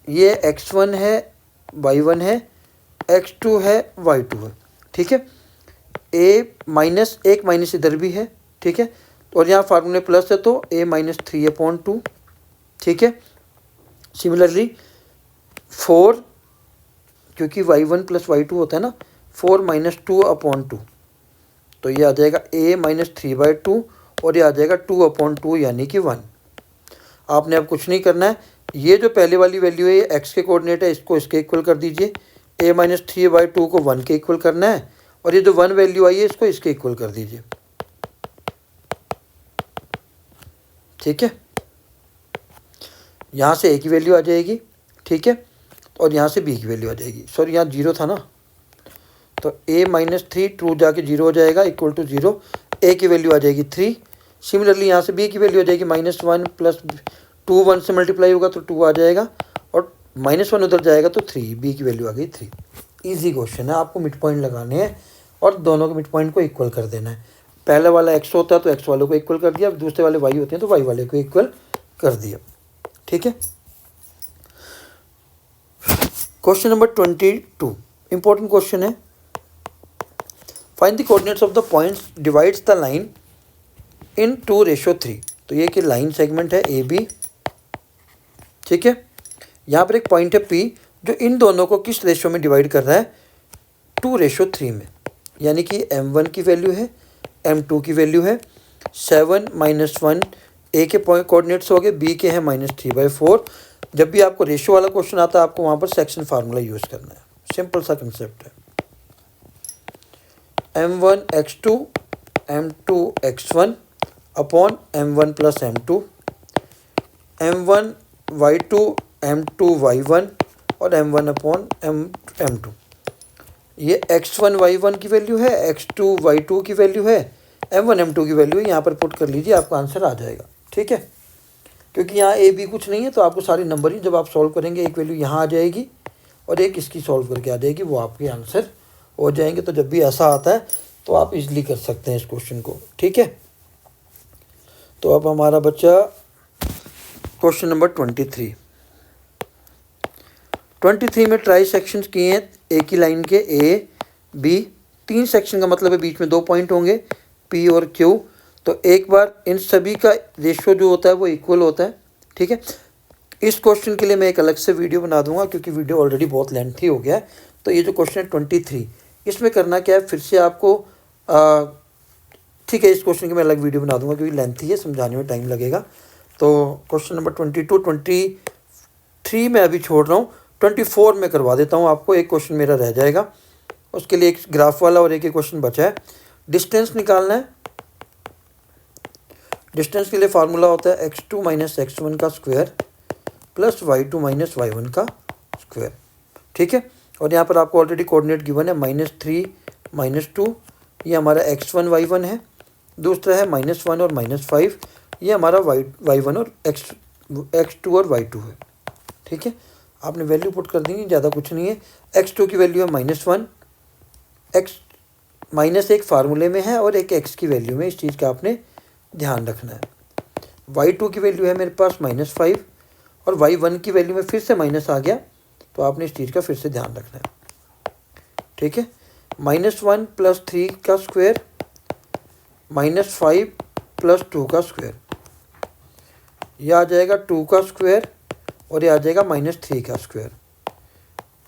ये x1 है, y1 है, x2 है, y2 है, ठीक है। एक माइनस इधर भी है, ठीक है, और यहाँ फार्मूले प्लस है तो A -3/2, ठीक है। सिमिलरली 4, क्योंकि y1 + y2 होता है ना, 4 - 2/2, तो ये आ जाएगा A -3/2 और ये आ जाएगा 2/2 यानी कि 1। आपने अब कुछ नहीं करना है, ये जो पहले वाली वैल्यू है ये x के कोऑर्डिनेट है, इसको इसके इक्वल कर दीजिए। A -3/2 को 1 के इक्वल करना है, और ये जो 1 वैल्यू आई है इसको इसके इक्वल कर दीजिए, ठीक है। यहाँ से A की वैल्यू आ जाएगी, ठीक है, और यहाँ से B की वैल्यू आ जाएगी। सॉरी यहाँ 0 था ना, तो A -3 2 जाके 0 हो जाएगा, इक्वल टू 0। A की वैल्यू आ जाएगी 3। सिमिलरली यहाँ से B की वैल्यू आ जाएगी -1 + 2, 1 से मल्टीप्लाई होगा तो 2 आ जाएगा, और -1 उधर जाएगा तो 3, B की वैल्यू आ गई 3। ईजी क्वेश्चन है, आपको मिड पॉइंट लगाने हैं और दोनों के मिड पॉइंट को इक्वल कर देना है। पहले वाला x होता है तो x वाले को इक्वल कर दिया, दूसरे वाले y होते हैं तो y वाले को इक्वल कर दिया, ठीक है। क्वेश्चन नंबर 22 इंपॉर्टेंट क्वेश्चन है। Find the coordinates of the points divides the line in 2:3। तो ये कि लाइन सेगमेंट है AB, ठीक है। यहाँ पर एक पॉइंट है P जो इन दोनों को किस रेशो में डिवाइड कर रहा है, 2:3 में, यानी कि M1 की वैल्यू है, M2 की वैल्यू है, 7 - 1 A के कोऑर्डिनेट्स हो गए, B के हैं -3/4। जब भी आपको रेशो वाला क्वेश्चन आता है आपको वहाँ पर सेक्शन फार्मूला यूज़ करना है, सिंपल सा कंसेप्ट है। M1 x2 M2 x1 upon M1 + M2, M1 y2 M2 y1 और M1 अपॉन M2। ये x1 y1 की वैल्यू है, x2 y2 की वैल्यू है, M1 M2 की वैल्यू है, यहाँ पर पुट कर लीजिए, आपका आंसर आ जाएगा, ठीक है। क्योंकि यहाँ A B कुछ नहीं है तो आपको सारी नंबर ही जब आप सॉल्व करेंगे एक वैल्यू यहाँ आ जाएगी और एक इसकी सॉल्व करके आ जाएगी, वो आपके आंसर हो जाएंगे। तो जब भी ऐसा आता है तो आप इजीली कर सकते हैं इस क्वेश्चन को, ठीक है। तो अब हमारा बच्चा क्वेश्चन नंबर 23 में ट्राई सेक्शंस किए हैं एक ही लाइन के, ए बी, 3 सेक्शन का मतलब है बीच में 2 पॉइंट होंगे, पी और क्यू। तो एक बार इन सभी का रेशियो जो होता है वो इक्वल होता है, ठीक है। इस क्वेश्चन के लिए मैं एक अलग से वीडियो बना दूंगा क्योंकि वीडियो ऑलरेडी बहुत लेंथी हो गया है। तो ये जो क्वेश्चन है 23, इसमें करना क्या है, फिर से आपको ठीक है, इस क्वेश्चन की मैं अलग वीडियो बना दूंगा क्योंकि लेंथी है, समझाने में टाइम लगेगा। तो क्वेश्चन नंबर 22, 23 मैं अभी छोड़ रहा हूँ, 24 में करवा देता हूँ आपको। एक क्वेश्चन मेरा रह जाएगा, उसके लिए एक ग्राफ वाला और एक क्वेश्चन बचा है। डिस्टेंस निकालना है। डिस्टेंस के लिए फार्मूला होता है x2 माइनस x1 का square plus y2 minus y1 का स्क्वायर, ठीक है। और यहाँ पर आपको ऑलरेडी कोऑर्डिनेट गिवन है -3 -2, ये हमारा x1 y1 है। दूसरा है -1 और -5, ये हमारा y1 और x2 और y2 है, ठीक है। आपने वैल्यू पुट कर दी, ज़्यादा कुछ नहीं है। x2 की वैल्यू है -1, x -1 फार्मूले में है और एक x की वैल्यू में, इस चीज़ का आपने ध्यान रखना है। y2 की वैल्यू है मेरे पास -5 और y1 की वैल्यू में फिर से माइनस आ गया, तो आपने इस चीज़ का फिर से ध्यान रखना है, ठीक है। -1 + 3 का स्क्वायर -5 + 2 का स्क्वायर, यह आ जाएगा 2 का स्क्वायर और ये आ जाएगा -3 का स्क्वायर।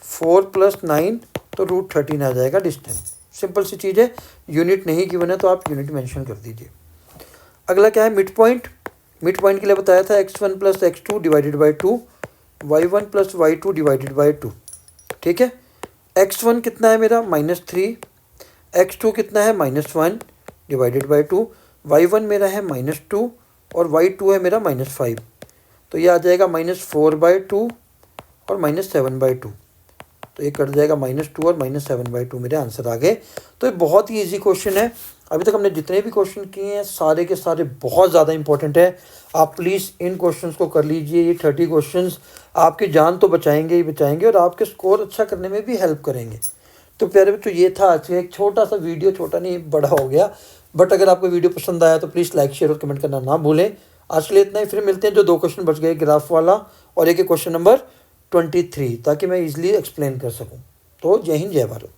4 + 9 तो √13 आ जाएगा डिस्टेंस। सिंपल सी चीज़ है, यूनिट नहीं गिवन है तो आप यूनिट मेंशन कर दीजिए। अगला क्या है, मिड पॉइंट। मिड पॉइंट के लिए बताया था x1 + x2 divided by 2, y1 + y2 divided by 2, ठीक है। x1 कितना है मेरा -3, x2 कितना है -1 डिवाइडेड बाई 2, y1 मेरा है -2 और y2 है मेरा -5, तो ये आ जाएगा -4/2 और -7/2, तो ये कट जाएगा -2 और -7/2, मेरे आंसर आ गए। तो ये बहुत ही इजी क्वेश्चन है। अभी तक हमने जितने भी क्वेश्चन किए हैं सारे के सारे बहुत ज़्यादा इंपॉर्टेंट है। आप प्लीज़ इन क्वेश्चंस को कर लीजिए। ये 30 क्वेश्चंस आपकी जान तो बचाएंगे ही बचाएंगे और आपके स्कोर अच्छा करने में भी हेल्प करेंगे। तो प्यारे बच्चों, ये था आज का एक छोटा सा वीडियो, छोटा नहीं बड़ा हो गया, बट अगर आपको वीडियो पसंद आया तो प्लीज़ लाइक शेयर और कमेंट करना ना भूलें। आज के लिए इतना ही, फिर मिलते हैं। जो 2 क्वेश्चन बच गए, ग्राफ वाला और एक क्वेश्चन नंबर 23, ताकि मैं ईजिली एक्सप्लेन कर सकूँ। तो जय हिंद, जय भारत।